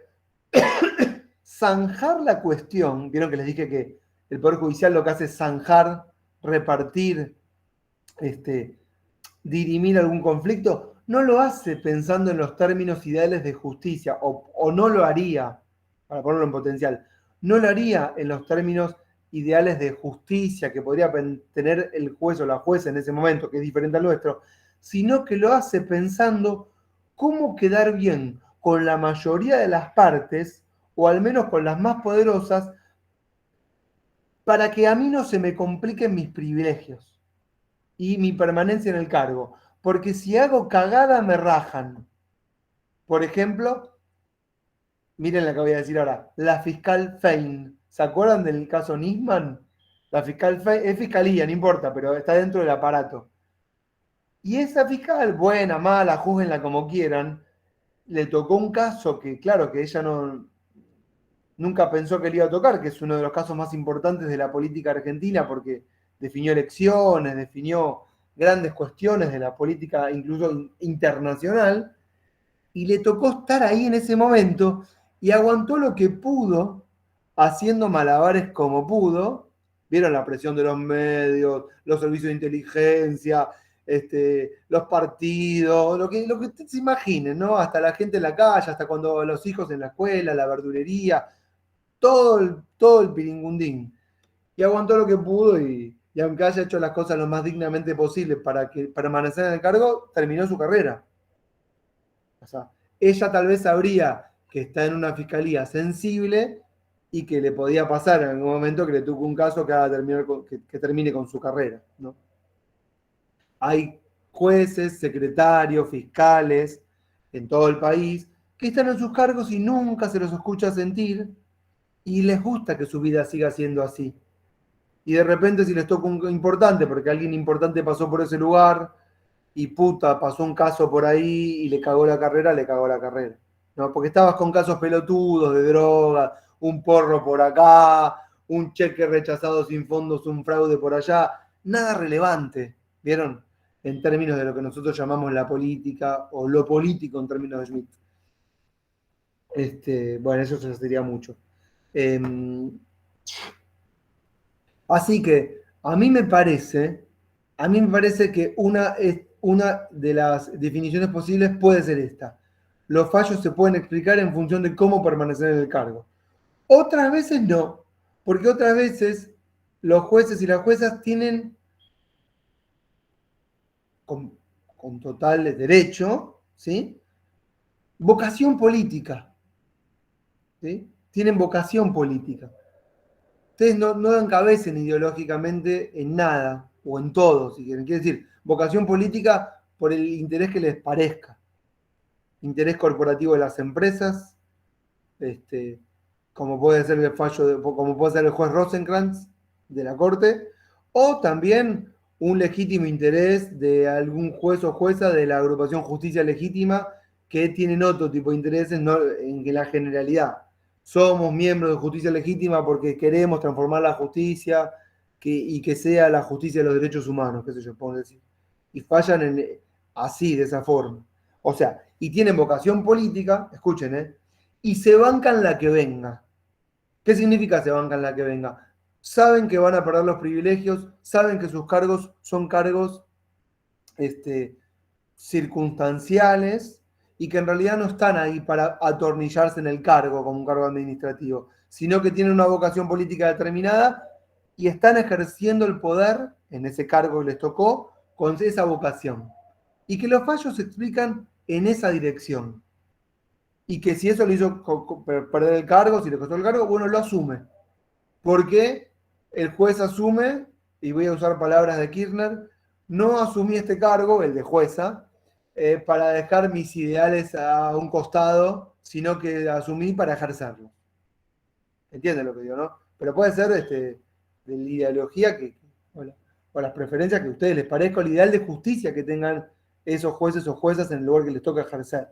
zanjar la cuestión. Vieron que les dije que el Poder Judicial lo que hace es zanjar, repartir, dirimir algún conflicto. No lo hace pensando en los términos ideales de justicia, o no lo haría, para ponerlo en potencial, no lo haría en los términos ideales de justicia que podría tener el juez o la jueza en ese momento, que es diferente al nuestro, sino que lo hace pensando cómo quedar bien con la mayoría de las partes, o al menos con las más poderosas, para que a mí no se me compliquen mis privilegios y mi permanencia en el cargo. Porque si hago cagada me rajan. Por ejemplo, miren la que voy a decir ahora, la fiscal Fein. ¿Se acuerdan del caso Nisman? La fiscal Fein, es fiscalía, no importa, pero está dentro del aparato. Y esa fiscal, buena, mala, júzguenla como quieran, le tocó un caso que, claro, que ella nunca pensó que le iba a tocar, que es uno de los casos más importantes de la política argentina, porque definió elecciones, definió grandes cuestiones de la política, incluso internacional, y le tocó estar ahí en ese momento y aguantó lo que pudo, haciendo malabares como pudo. Vieron la presión de los medios, los servicios de inteligencia, los partidos, lo que ustedes se imaginen, ¿no? Hasta la gente en la calle, hasta cuando los hijos en la escuela, la verdulería, todo el piringundín. Y aguantó lo que pudo y aunque haya hecho las cosas lo más dignamente posible para permanecer en el cargo, terminó su carrera. O sea, ella tal vez sabría que está en una fiscalía sensible y que le podía pasar en algún momento que le tuvo un caso que termine con su carrera, ¿no? Hay jueces, secretarios, fiscales en todo el país que están en sus cargos y nunca se los escucha sentir y les gusta que su vida siga siendo así. Y de repente si les toca un importante, porque alguien importante pasó por ese lugar y puta, pasó un caso por ahí y le cagó la carrera, ¿no? Porque estabas con casos pelotudos de droga, un porro por acá, un cheque rechazado sin fondos, un fraude por allá, nada relevante, ¿vieron? En términos de lo que nosotros llamamos la política o lo político en términos de Schmitt. Bueno, eso se sería mucho. Así que a mí me parece que una de las definiciones posibles puede ser esta. Los fallos se pueden explicar en función de cómo permanecer en el cargo. Otras veces no, porque otras veces los jueces y las juezas tienen, con total derecho, ¿sí?, vocación política. ¿Sí? Tienen vocación política. Ustedes no dan cabeza ideológicamente en nada, o en todo, si quieren. Quiere decir, vocación política por el interés que les parezca. Interés corporativo de las empresas, como puede ser como puede ser el juez Rosenkrantz de la Corte, o también un legítimo interés de algún juez o jueza de la agrupación Justicia Legítima que tienen otro tipo de intereses en la generalidad. Somos miembros de Justicia Legítima porque queremos transformar la justicia y que sea la justicia de los derechos humanos, qué sé yo, puedo decir. Y fallan así, de esa forma. O sea, y tienen vocación política, escuchen, y se bancan la que venga. ¿Qué significa se bancan la que venga? Saben que van a perder los privilegios, saben que sus cargos son cargos circunstanciales y que en realidad no están ahí para atornillarse en el cargo como un cargo administrativo, sino que tienen una vocación política determinada y están ejerciendo el poder en ese cargo que les tocó con esa vocación. Y que los fallos se explican en esa dirección. Y que si eso le hizo perder el cargo, si le costó el cargo, bueno, lo asume. Porque el juez asume, y voy a usar palabras de Kirchner, no asumí este cargo, el de jueza, para dejar mis ideales a un costado, sino que asumí para ejercerlo. ¿Entienden lo que digo, no? Pero puede ser de la ideología o las preferencias que a ustedes les parezca, el ideal de justicia que tengan esos jueces o juezas en el lugar que les toca ejercer.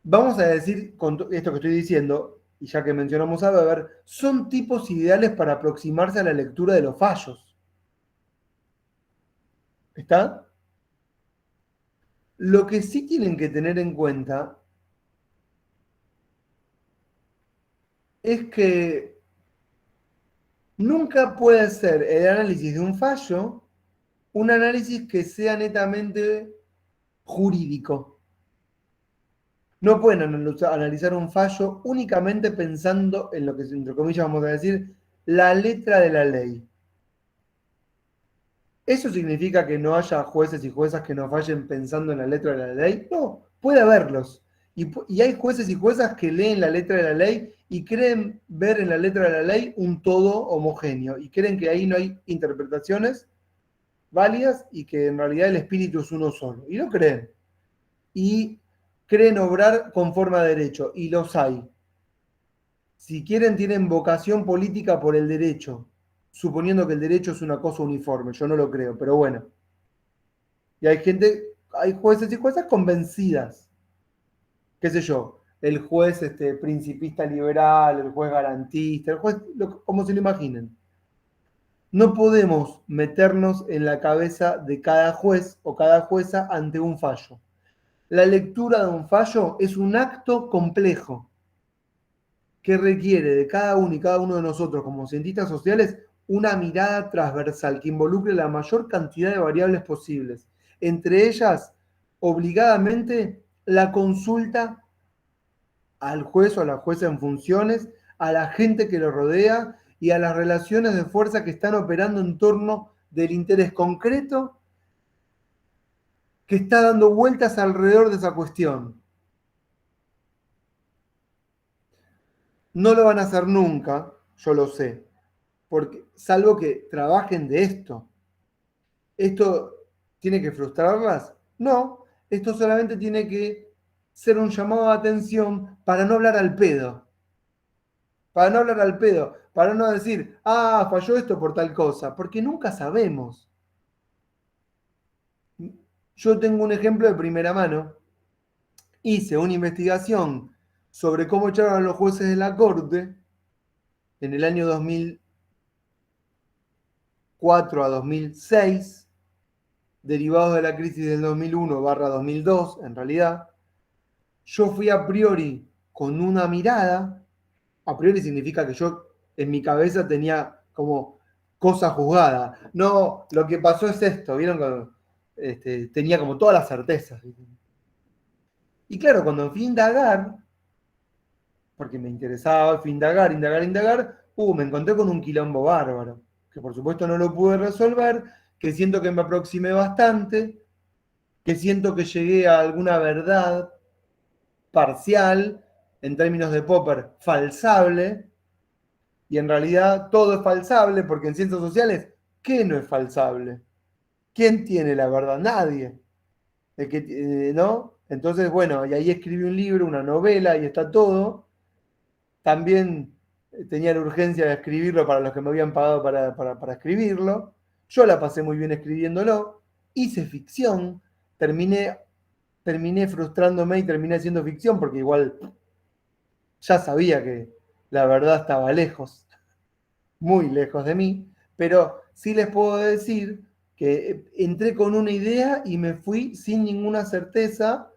Vamos a decir, con esto que estoy diciendo, y ya que mencionamos a Weber, son tipos ideales para aproximarse a la lectura de los fallos. ¿Está? Lo que sí tienen que tener en cuenta es que nunca puede ser el análisis de un fallo un análisis que sea netamente jurídico. No pueden analizar un fallo únicamente pensando en lo que, entre comillas, vamos a decir, la letra de la ley. ¿Eso significa que no haya jueces y juezas que no fallen pensando en la letra de la ley? No, puede haberlos. Y hay jueces y juezas que leen la letra de la ley y creen ver en la letra de la ley un todo homogéneo y creen que ahí no hay interpretaciones válidas y que en realidad el espíritu es uno solo. Y lo creen. Y creen obrar conforme a derecho. Y los hay. Si quieren, tienen vocación política por el derecho, suponiendo que el derecho es una cosa uniforme. Yo no lo creo, pero bueno. Y hay gente, hay jueces y juezas convencidas. ¿Qué sé yo? El juez principista liberal, el juez garantista, el juez, como se lo imaginen. No podemos meternos en la cabeza de cada juez o cada jueza ante un fallo. La lectura de un fallo es un acto complejo que requiere de cada uno y cada uno de nosotros como cientistas sociales una mirada transversal que involucre la mayor cantidad de variables posibles. Entre ellas, obligadamente, la consulta al juez o a la jueza en funciones, a la gente que lo rodea y a las relaciones de fuerza que están operando en torno del interés concreto que está dando vueltas alrededor de esa cuestión. No lo van a hacer nunca, yo lo sé, porque salvo que trabajen de esto. ¿Esto tiene que frustrarlas? No, esto solamente tiene que ser un llamado de atención para no hablar al pedo. Para no hablar al pedo, para no decir, falló esto por tal cosa, porque nunca sabemos. Yo tengo un ejemplo de primera mano. Hice una investigación sobre cómo echaron a los jueces de la corte en el año 2004 a 2006, derivados de la crisis del 2001/2002, en realidad. Yo fui a priori con una mirada, a priori significa que yo en mi cabeza tenía como cosa juzgada. No, lo que pasó es esto, ¿vieron? Tenía como todas las certezas. Y claro, cuando fui a indagar, porque me interesaba, fui a indagar, me encontré con un quilombo bárbaro, que por supuesto no lo pude resolver, que siento que me aproximé bastante, que siento que llegué a alguna verdad parcial, en términos de Popper, falsable, y en realidad todo es falsable, porque en ciencias sociales, ¿qué no es falsable? ¿Quién tiene la verdad? Nadie. ¿No? Entonces, bueno, y ahí escribí un libro, una novela, y está todo. También tenía la urgencia de escribirlo para los que me habían pagado para escribirlo. Yo la pasé muy bien escribiéndolo. Hice ficción. Terminé frustrándome y terminé haciendo ficción porque igual ya sabía que la verdad estaba lejos, muy lejos de mí, pero sí les puedo decir que entré con una idea y me fui sin ninguna certeza,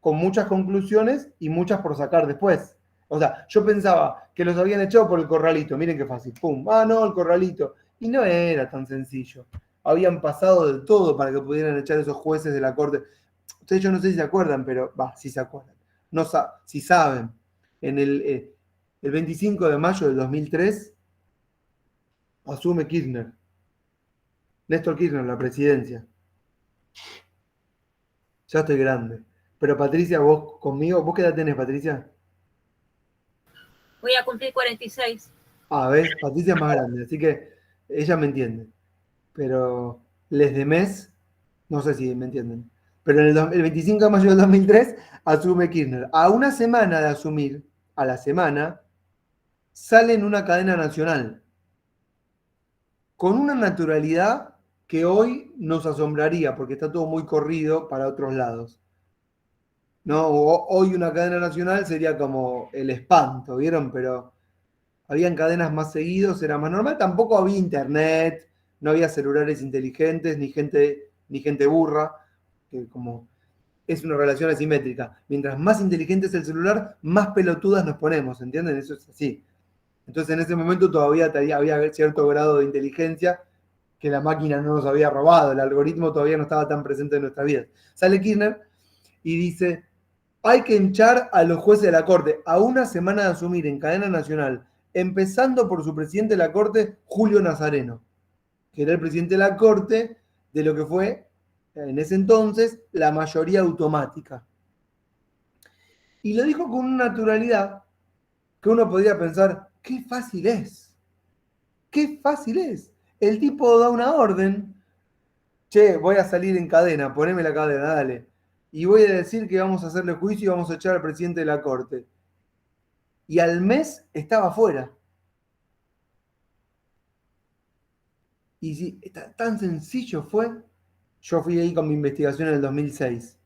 con muchas conclusiones y muchas por sacar después. O sea, yo pensaba que los habían echado por el corralito, miren qué fácil, pum, no, el corralito. Y no era tan sencillo. Habían pasado de todo para que pudieran echar esos jueces de la corte. Ustedes yo no sé si se acuerdan, pero sí se acuerdan. No si saben. En el 25 de mayo del 2003 asume Kirchner. Néstor Kirchner, la presidencia. Ya estoy grande. Pero Patricia, vos conmigo, ¿vos qué edad tenés, Patricia? Voy a cumplir 46. ¿Ves? Patricia es más grande, así que ella me entiende. Pero les de mes, no sé si me entienden. Pero el 25 de mayo del 2003 asume Kirchner. A una semana de asumir, a la semana, sale en una cadena nacional. Con una naturalidad que hoy nos asombraría, porque está todo muy corrido para otros lados. ¿no? Hoy una cadena nacional sería como el espanto, ¿vieron? Pero habían cadenas más seguidos, era más normal. Tampoco había internet, no había celulares inteligentes, ni gente burra, que como es una relación asimétrica. Mientras más inteligente es el celular, más pelotudas nos ponemos, ¿entienden? Eso es así. Entonces en ese momento todavía había cierto grado de inteligencia que la máquina no nos había robado, el algoritmo todavía no estaba tan presente en nuestra vida. Sale Kirchner y dice, hay que hinchar a los jueces de la Corte a una semana de asumir en cadena nacional, empezando por su presidente de la Corte, Julio Nazareno, que era el presidente de la Corte de lo que fue, en ese entonces, la mayoría automática. Y lo dijo con una naturalidad que uno podría pensar, qué fácil es, qué fácil es. El tipo da una orden, che, voy a salir en cadena, poneme la cadena, dale. Y voy a decir que vamos a hacerle juicio y vamos a echar al presidente de la Corte. Y al mes estaba fuera. Y si tan sencillo fue, yo fui ahí con mi investigación en el 2006.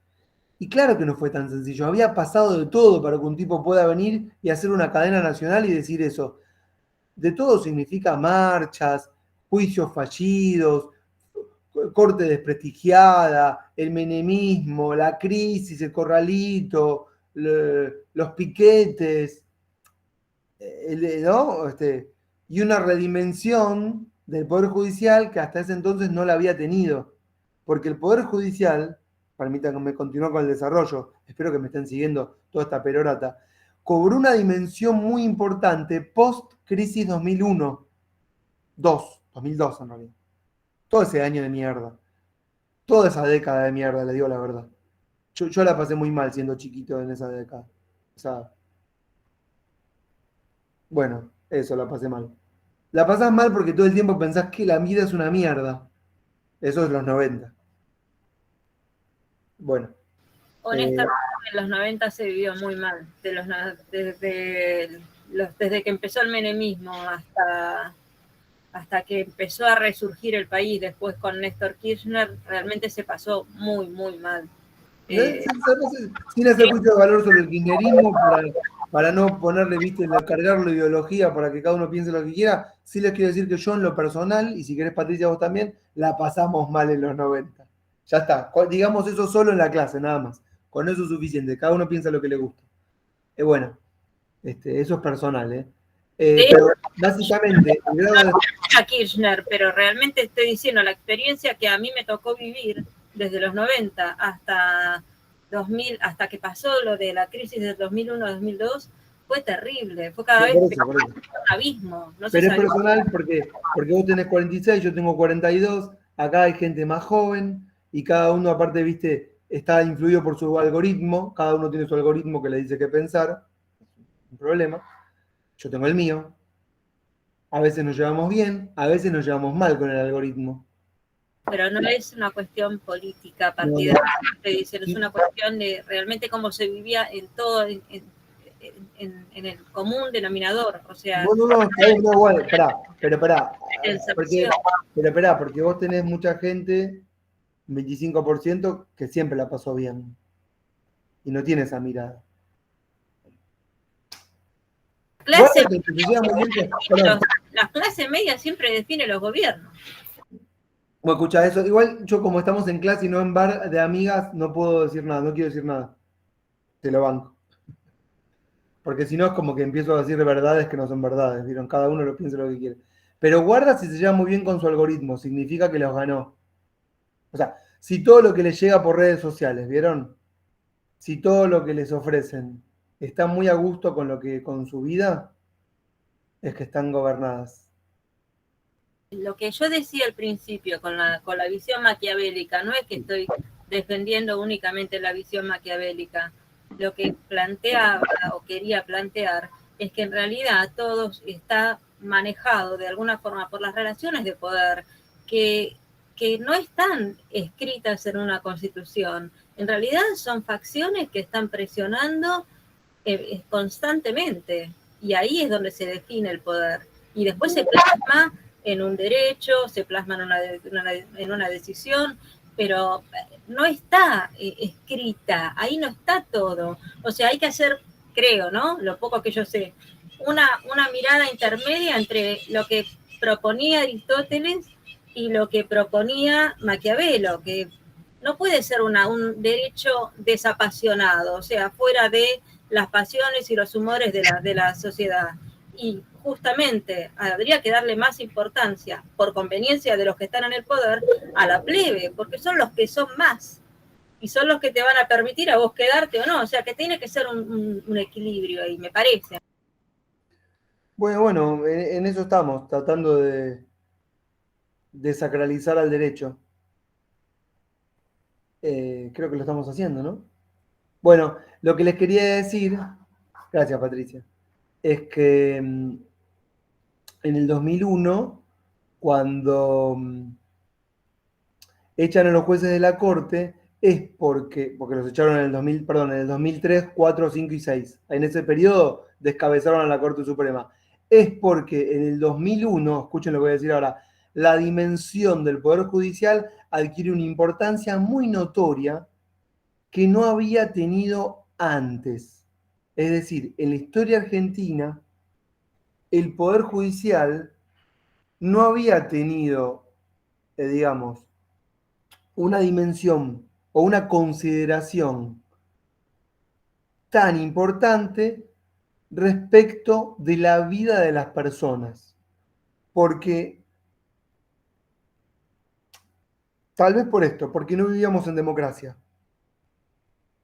Y claro que no fue tan sencillo. Había pasado de todo para que un tipo pueda venir y hacer una cadena nacional y decir eso. De todo significa marchas, juicios fallidos, corte desprestigiada, el menemismo, la crisis, el corralito, los piquetes, ¿no? Y una redimensión del Poder Judicial que hasta ese entonces no la había tenido. Porque el Poder Judicial, permítanme continuar con el desarrollo, espero que me estén siguiendo toda esta perorata, cobró una dimensión muy importante post-crisis 2001, 2002 en realidad. Todo ese año de mierda. Toda esa década de mierda, le digo la verdad. Yo la pasé muy mal siendo chiquito en esa década. O sea, bueno, eso, la pasé mal. La pasás mal porque todo el tiempo pensás que la vida es una mierda. Eso es los 90. Bueno. Honestamente, en los 90 se vivió muy mal. Desde que empezó el menemismo hasta que empezó a resurgir el país después con Néstor Kirchner, realmente se pasó muy, muy mal. Sin hacer juicio de valor sobre el kirchnerismo, para no ponerle, viste, cargar la ideología para que cada uno piense lo que quiera, sí les quiero decir que yo en lo personal, y si querés Patricia vos también, la pasamos mal en los 90. Ya está, digamos eso solo en la clase, nada más. Con eso es suficiente, cada uno piensa lo que le gusta. Bueno, eso es personal, pero básicamente, el grado de... a Kirchner, pero realmente estoy diciendo la experiencia que a mí me tocó vivir desde los 90 hasta 2000, hasta que pasó lo de la crisis del 2001-2002, fue terrible, fue cada vez un abismo. No pero es personal porque vos tenés 46, yo tengo 42, acá hay gente más joven y cada uno aparte, viste, está influido por su algoritmo, cada uno tiene su algoritmo que le dice qué pensar, un problema, yo tengo el mío, a veces nos llevamos bien, a veces nos llevamos mal con el algoritmo. Pero no es una cuestión política partidaria, es una cuestión de realmente cómo se vivía en todo, en el común denominador, o sea... No, igual, esperá, porque vos tenés mucha gente, 25%, que siempre la pasó bien, y no tiene esa mirada. La clase media siempre define los gobiernos. Bueno, escucha eso. Igual yo como estamos en clase y no en bar de amigas, no puedo decir nada, no quiero decir nada. Te lo banco. Porque si no es como que empiezo a decir verdades que no son verdades, ¿vieron? Cada uno lo piensa lo que quiere. Pero guarda si se lleva muy bien con su algoritmo, significa que los ganó. O sea, si todo lo que les llega por redes sociales, ¿vieron? Si todo lo que les ofrecen está muy a gusto con su vida, es que están gobernadas. Lo que yo decía al principio con la visión maquiavélica, no es que estoy defendiendo únicamente la visión maquiavélica. Lo que planteaba o quería plantear es que en realidad todo está manejado de alguna forma por las relaciones de poder que no están escritas en una constitución. En realidad son facciones que están presionando constantemente y ahí es donde se define el poder. Y después se plasma en un derecho, se plasma en una decisión, pero no está escrita, ahí no está todo. O sea, hay que hacer, creo, ¿no? Lo poco que yo sé, una mirada intermedia entre lo que proponía Aristóteles y lo que proponía Maquiavelo, que no puede ser un derecho desapasionado, o sea, fuera de las pasiones y los humores de la sociedad. Y justamente habría que darle más importancia, por conveniencia de los que están en el poder, a la plebe, porque son los que son más y son los que te van a permitir a vos quedarte o no. O sea, que tiene que ser un equilibrio ahí, me parece. Bueno, en eso estamos, tratando de desacralizar al derecho. Creo que lo estamos haciendo, ¿no? Bueno, lo que les quería decir, gracias Patricia, es que en el 2001, cuando echan a los jueces de la Corte, es porque los echaron en el 2000, perdón, en el 2003, 4, 5 y 6. En ese periodo descabezaron a la Corte Suprema. Es porque en el 2001, escuchen lo que voy a decir ahora, la dimensión del Poder Judicial adquiere una importancia muy notoria que no había tenido antes. Es decir, en la historia argentina, el Poder Judicial no había tenido, digamos, una dimensión o una consideración tan importante respecto de la vida de las personas. Porque, tal vez por esto, porque no vivíamos en democracia.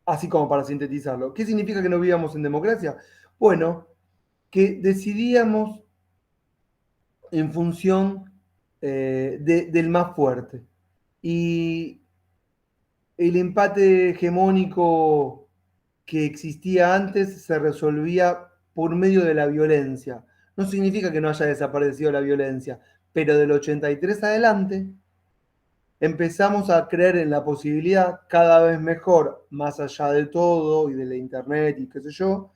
Así como para sintetizarlo. ¿Qué significa que no vivíamos en democracia? Bueno, que decidíamos en función del más fuerte. Y el empate hegemónico que existía antes se resolvía por medio de la violencia. No significa que no haya desaparecido la violencia, pero del 83 adelante empezamos a creer en la posibilidad cada vez mejor, más allá de todo y de la internet y qué sé yo,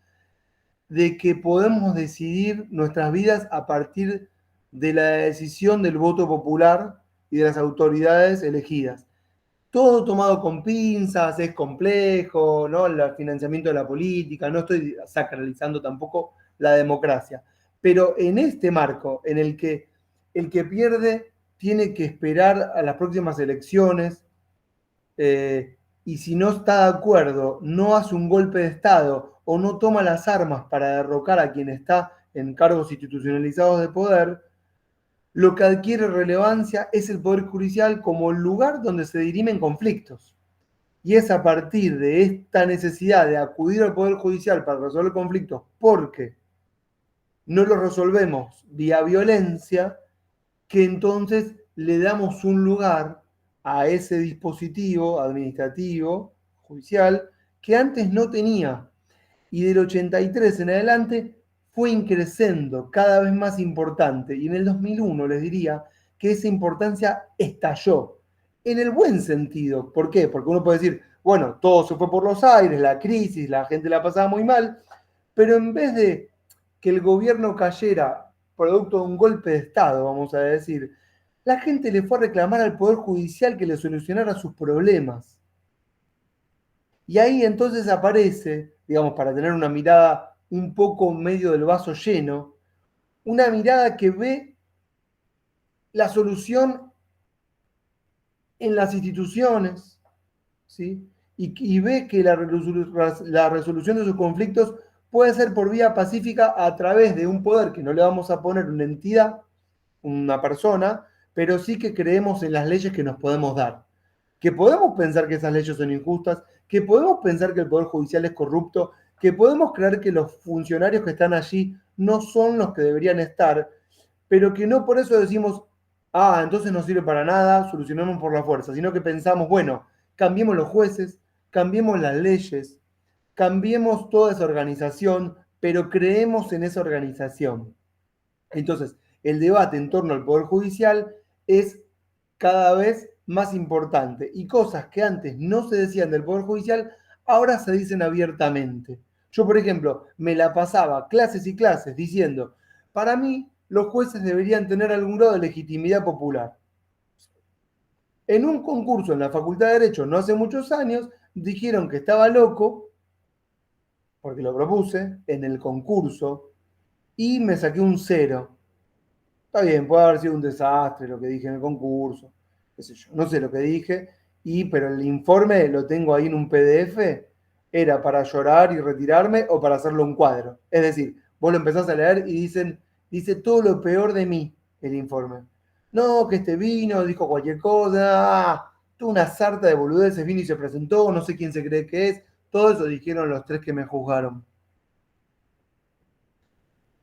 de que podemos decidir nuestras vidas a partir de la decisión del voto popular y de las autoridades elegidas. Todo tomado con pinzas, es complejo, ¿no? El financiamiento de la política, no estoy sacralizando tampoco la democracia. Pero en este marco, en el que pierde tiene que esperar a las próximas elecciones, y si no está de acuerdo, no hace un golpe de Estado o no toma las armas para derrocar a quien está en cargos institucionalizados de poder, lo que adquiere relevancia es el Poder Judicial como el lugar donde se dirimen conflictos. Y es a partir de esta necesidad de acudir al Poder Judicial para resolver conflictos, porque no los resolvemos vía violencia, que entonces le damos un lugar a ese dispositivo administrativo, judicial, que antes no tenía. Y del 83 en adelante fue increciendo, cada vez más importante. Y en el 2001 les diría que esa importancia estalló, en el buen sentido. ¿Por qué? Porque uno puede decir, bueno, todo se fue por los aires, la crisis, la gente la pasaba muy mal, pero en vez de que el gobierno cayera producto de un golpe de Estado, vamos a decir, la gente le fue a reclamar al Poder Judicial que le solucionara sus problemas. Y ahí entonces aparece, digamos, para tener una mirada un poco medio del vaso lleno, una mirada que ve la solución en las instituciones, ¿sí? Y ve que la resolución de sus conflictos puede ser por vía pacífica a través de un poder que no le vamos a poner una entidad, una persona, pero sí que creemos en las leyes que nos podemos dar. Que podemos pensar que esas leyes son injustas, que podemos pensar que el Poder Judicial es corrupto, que podemos creer que los funcionarios que están allí no son los que deberían estar, pero que no por eso decimos, entonces no sirve para nada, solucionemos por la fuerza, sino que pensamos, bueno, cambiemos los jueces, cambiemos las leyes, cambiemos toda esa organización, pero creemos en esa organización. Entonces, el debate en torno al Poder Judicial es cada vez más importante y cosas que antes no se decían del Poder Judicial, ahora se dicen abiertamente. Yo, por ejemplo, me la pasaba clases y clases diciendo, para mí los jueces deberían tener algún grado de legitimidad popular. En un concurso en la Facultad de Derecho no hace muchos años, dijeron que estaba loco, porque lo propuse, en el concurso, y me saqué un 0. Está bien, puede haber sido un desastre lo que dije en el concurso, qué sé yo, no sé lo que dije, pero el informe lo tengo ahí en un PDF, era para llorar y retirarme o para hacerlo un cuadro. Es decir, vos lo empezás a leer y dice todo lo peor de mí el informe. No, que este vino, dijo cualquier cosa, tuvo una sarta de boludeces, vino y se presentó, no sé quién se cree que es, todo eso dijeron los 3 que me juzgaron.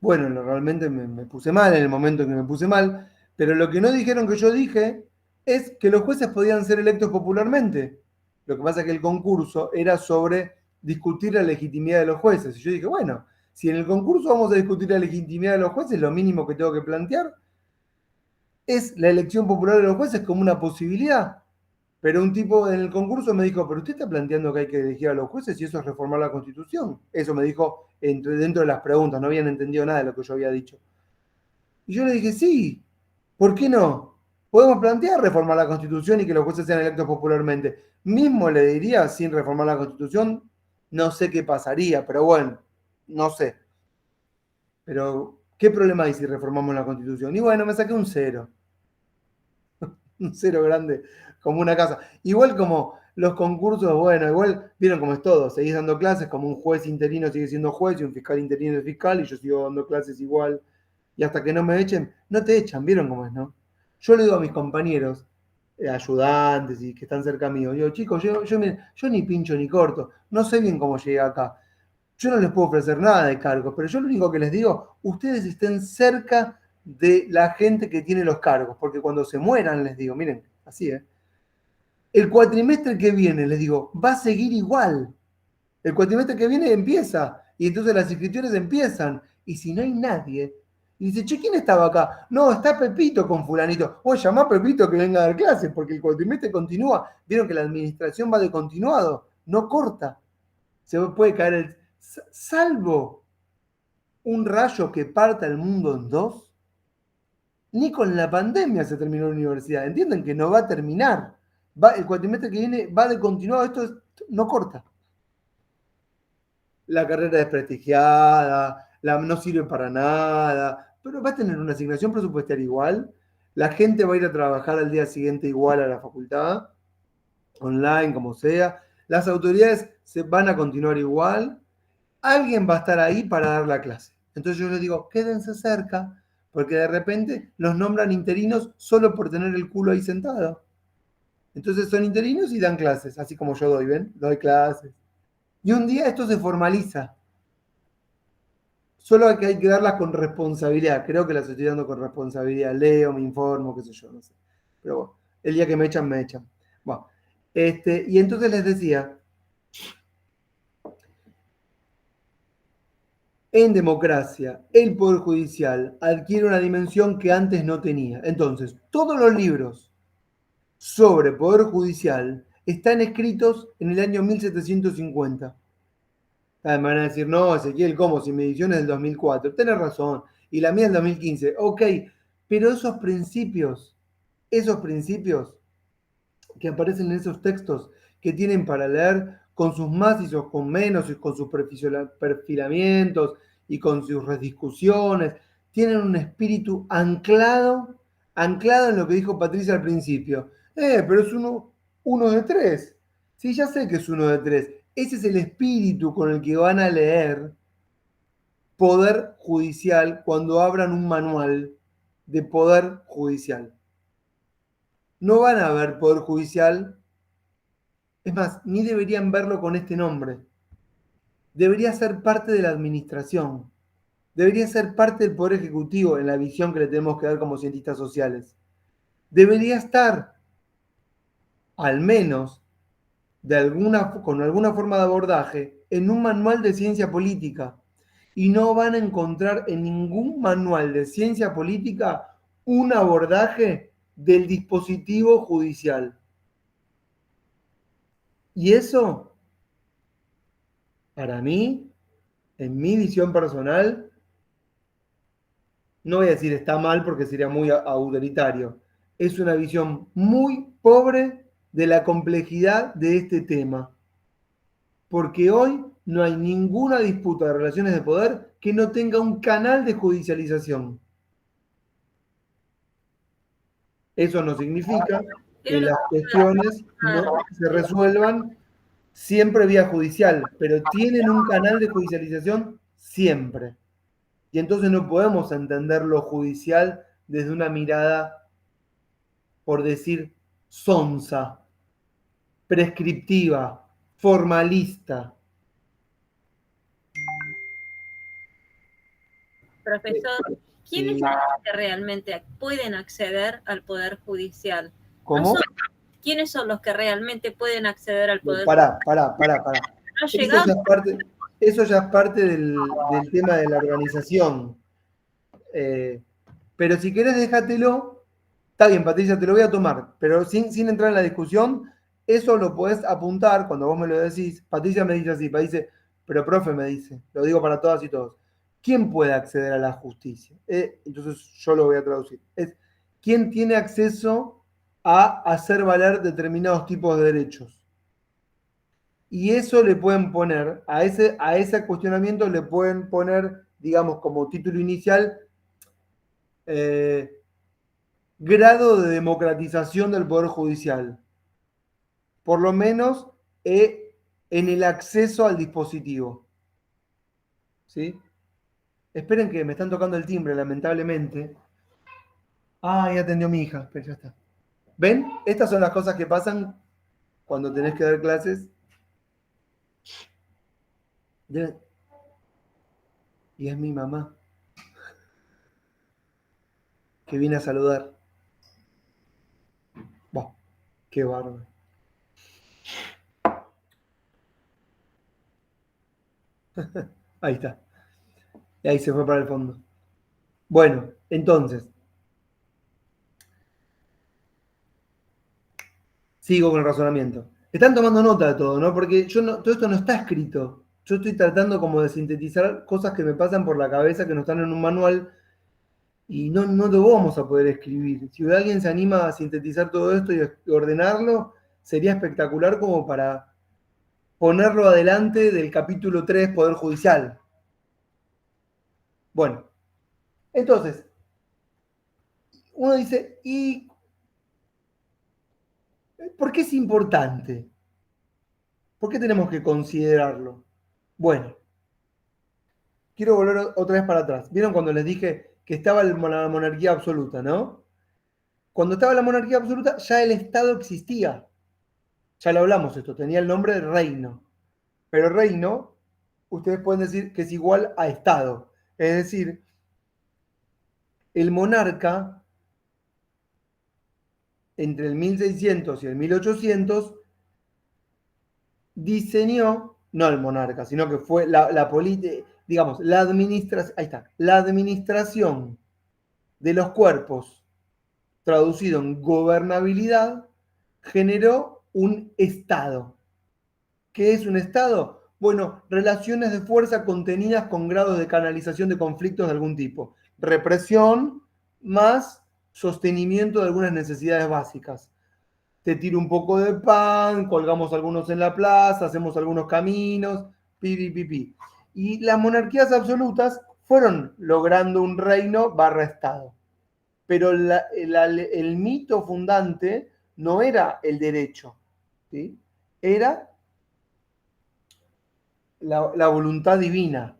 Bueno, realmente me puse mal en el momento en que me puse mal, pero lo que no dijeron que yo dije es que los jueces podían ser electos popularmente. Lo que pasa es que el concurso era sobre discutir la legitimidad de los jueces. Y yo dije, bueno, si en el concurso vamos a discutir la legitimidad de los jueces, lo mínimo que tengo que plantear es la elección popular de los jueces como una posibilidad. Pero un tipo en el concurso me dijo, pero usted está planteando que hay que elegir a los jueces y eso es reformar la Constitución. Eso me dijo dentro de las preguntas, no habían entendido nada de lo que yo había dicho. Y yo le dije, sí, ¿por qué no? Podemos plantear reformar la Constitución y que los jueces sean electos popularmente. Mismo le diría, sin reformar la Constitución, no sé qué pasaría, pero bueno, no sé. Pero, ¿qué problema hay si reformamos la Constitución? Y bueno, me saqué un 0. Un 0 grande, como una casa. Igual como los concursos, bueno, igual vieron cómo es todo. Seguís dando clases, como un juez interino sigue siendo juez y un fiscal interino es fiscal, y yo sigo dando clases igual. Y hasta que no me echen, no te echan, vieron cómo es, ¿no? Yo le digo a mis compañeros, ayudantes y que están cerca mío, digo, chicos, yo ni pincho ni corto, no sé bien cómo llegué acá. Yo no les puedo ofrecer nada de cargos, pero yo lo único que les digo, ustedes estén cerca de la gente que tiene los cargos, porque cuando se mueran, les digo, miren, así, el cuatrimestre que viene, les digo, va a seguir igual. El cuatrimestre que viene empieza, y entonces las inscripciones empiezan, y si no hay nadie, y dice, che, ¿quién estaba acá? No, está Pepito con fulanito. Oye, llamá a Pepito que venga a dar clases, porque el cuatrimestre continúa. Vieron que la administración va de continuado, no corta. Se puede caer salvo un rayo que parta el mundo en dos, ni con la pandemia se terminó la universidad. Entienden que no va a terminar. El cuatrimestre que viene va de continuado, no corta. La carrera desprestigiada, no sirve para nada, pero va a tener una asignación presupuestaria igual. La gente va a ir a trabajar al día siguiente igual a la facultad, online, como sea. Las autoridades se van a continuar igual. Alguien va a estar ahí para dar la clase. Entonces yo les digo, quédense cerca, porque de repente los nombran interinos solo por tener el culo ahí sentado. Entonces son interinos y dan clases, así como yo doy, ¿ven? Doy clases. Y un día esto se formaliza. Solo que hay que darlas con responsabilidad. Creo que las estoy dando con responsabilidad. Leo, me informo, qué sé yo, no sé. Pero bueno, el día que me echan, me echan. Bueno, y entonces les decía, en democracia, el Poder Judicial adquiere una dimensión que antes no tenía. Entonces, todos los libros sobre Poder Judicial están escritos en el año 1750. Me van a decir, no, Ezequiel, ¿cómo? Si mi edición es del 2004. Tenés razón. Y la mía es del 2015. Ok, pero esos principios que aparecen en esos textos que tienen para leer con sus más y sus con menos, y con sus perfilamientos y con sus rediscusiones, tienen un espíritu anclado en lo que dijo Patricia al principio. Pero es uno de tres. Sí, ya sé que es uno de tres. Ese es el espíritu con el que van a leer Poder Judicial cuando abran un manual de Poder Judicial. No van a ver Poder Judicial, es más, ni deberían verlo con este nombre. Debería ser parte de la administración. Debería ser parte del Poder Ejecutivo en la visión que le tenemos que dar como cientistas sociales. Debería estar, al menos, con alguna forma de abordaje, en un manual de ciencia política. Y no van a encontrar en ningún manual de ciencia política un abordaje del dispositivo judicial. Y eso, para mí, en mi visión personal, no voy a decir está mal porque sería muy autoritario, es una visión muy pobre de la complejidad de este tema. Porque hoy no hay ninguna disputa de relaciones de poder que no tenga un canal de judicialización. Eso no significa que las cuestiones no se resuelvan siempre vía judicial, pero tienen un canal de judicialización siempre. Y entonces no podemos entender lo judicial desde una mirada, por decir, sonsa, prescriptiva, formalista. Profesor, ¿quiénes son los que realmente pueden acceder al Poder Judicial? ¿Cómo? ¿Quiénes son los que realmente pueden acceder al Poder Judicial? Pará. No Eso ya es parte del tema de la organización. Pero si querés, déjatelo. Está bien, Patricia, te lo voy a tomar, pero sin entrar en la discusión, eso lo podés apuntar cuando vos me lo decís. Patricia me dice así, dice, pero profe me dice, lo digo para todas y todos. ¿Quién puede acceder a la justicia? Entonces yo lo voy a traducir. Es ¿quién tiene acceso a hacer valer determinados tipos de derechos? Y eso le pueden poner, a ese cuestionamiento le pueden poner, digamos, como título inicial, grado de democratización del Poder Judicial. Por lo menos en el acceso al dispositivo. ¿Sí? Esperen que me están tocando el timbre, lamentablemente. Ah, ya atendió mi hija, pero ya está. ¿Ven? Estas son las cosas que pasan cuando tenés que dar clases. Y es mi mamá, que viene a saludar. Bah, qué bárbaro. Ahí está. Y ahí se fue para el fondo. Bueno, entonces. Sigo con el razonamiento. Están tomando nota de todo, ¿no? Porque todo esto no está escrito. Yo estoy tratando como de sintetizar cosas que me pasan por la cabeza que no están en un manual y no lo vamos a poder escribir. Si alguien se anima a sintetizar todo esto y ordenarlo, sería espectacular como para ponerlo adelante del capítulo 3, Poder Judicial. Bueno, entonces, uno dice, ¿y por qué es importante? ¿Por qué tenemos que considerarlo? Bueno, quiero volver otra vez para atrás. ¿Vieron cuando les dije que estaba la monarquía absoluta, no? Cuando estaba la monarquía absoluta, ya el Estado existía. Ya lo hablamos esto, tenía el nombre de reino. Pero reino, ustedes pueden decir que es igual a Estado. Es decir, el monarca, entre el 1600 y el 1800, diseñó, no el monarca, sino que fue la política, digamos, la administración, ahí está, la administración de los cuerpos, traducido en gobernabilidad, generó un Estado. ¿Qué es un Estado? Bueno, relaciones de fuerza contenidas con grados de canalización de conflictos de algún tipo. Represión más sostenimiento de algunas necesidades básicas. Te tiro un poco de pan, colgamos algunos en la plaza, hacemos algunos caminos, pi. Y las monarquías absolutas fueron logrando un reino / Estado. Pero el mito fundante no era el derecho, ¿sí? Era la voluntad divina.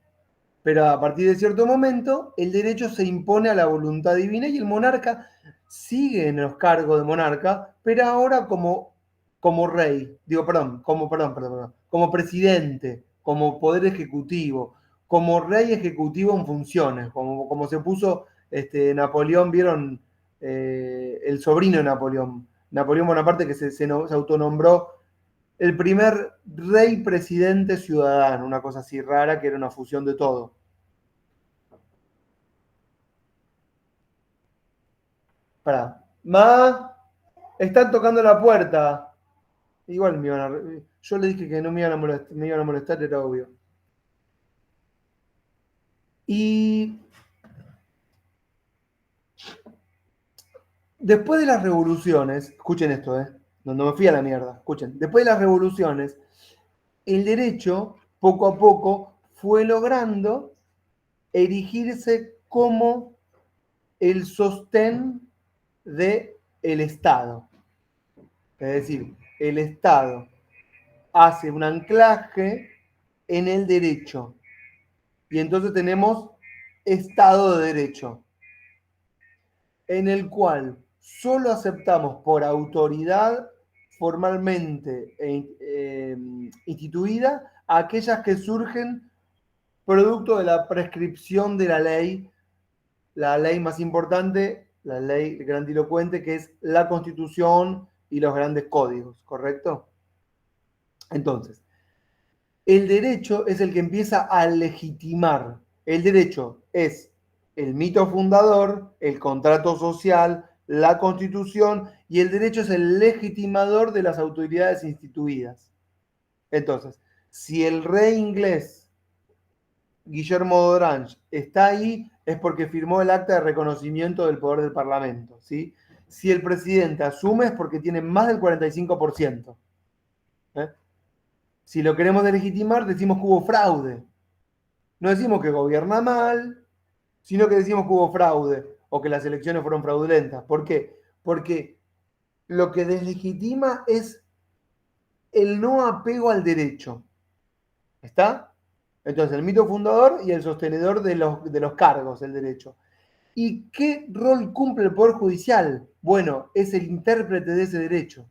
Pero a partir de cierto momento, el derecho se impone a la voluntad divina y el monarca sigue en los cargos de monarca, pero ahora como rey, como presidente, como poder ejecutivo, como rey ejecutivo en funciones, como se puso Napoleón, vieron el sobrino de Napoleón Bonaparte, que se autonombró el primer rey presidente ciudadano, una cosa así rara que era una fusión de todo. Pará. Están tocando la puerta. Igual yo le dije que no me iban a molestar, era obvio. Y Después de las revoluciones, escuchen esto, no me fui a la mierda, escuchen, después de las revoluciones, el derecho, poco a poco, fue logrando erigirse como el sostén del Estado. Es decir, el Estado hace un anclaje en el derecho. Y entonces tenemos Estado de Derecho, en el cual solo aceptamos por autoridad formalmente instituida aquellas que surgen producto de la prescripción de la ley más importante, la ley grandilocuente, que es la Constitución y los grandes códigos, ¿correcto? Entonces, el derecho es el que empieza a legitimar. El derecho es el mito fundador, el contrato social, la Constitución, y el derecho es el legitimador de las autoridades instituidas. Entonces, si el rey inglés Guillermo de Orange está ahí, es porque firmó el acta de reconocimiento del poder del Parlamento, ¿sí? Si el presidente asume, es porque tiene más del 45%. Si lo queremos delegitimar, decimos que hubo fraude. No decimos que gobierna mal, sino que decimos que hubo fraude o que las elecciones fueron fraudulentas. ¿Por qué? Porque lo que deslegitima es el no apego al derecho. ¿Está? Entonces, el mito fundador y el sostenedor de los cargos, el derecho. ¿Y qué rol cumple el Poder Judicial? Bueno, es el intérprete de ese derecho.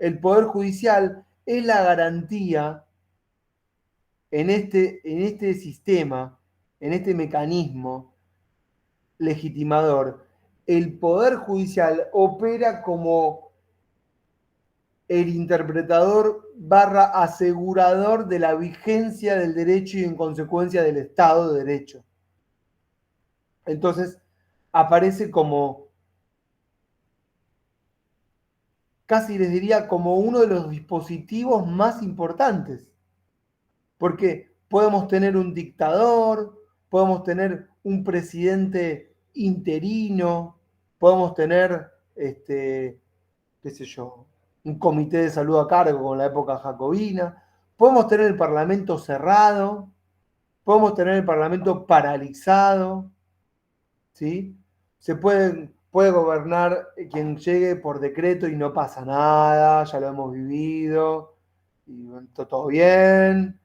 El Poder Judicial es la garantía en este sistema, en este mecanismo legitimador. El Poder Judicial opera como el interpretador / asegurador de la vigencia del derecho y en consecuencia del Estado de Derecho. Entonces, aparece como, casi les diría, como uno de los dispositivos más importantes. Porque podemos tener un dictador, podemos tener un presidente interino, podemos tener, qué sé yo, un comité de salud a cargo con la época jacobina, podemos tener el parlamento cerrado, podemos tener el parlamento paralizado, ¿sí? Puede gobernar quien llegue por decreto y no pasa nada, ya lo hemos vivido, y todo bien,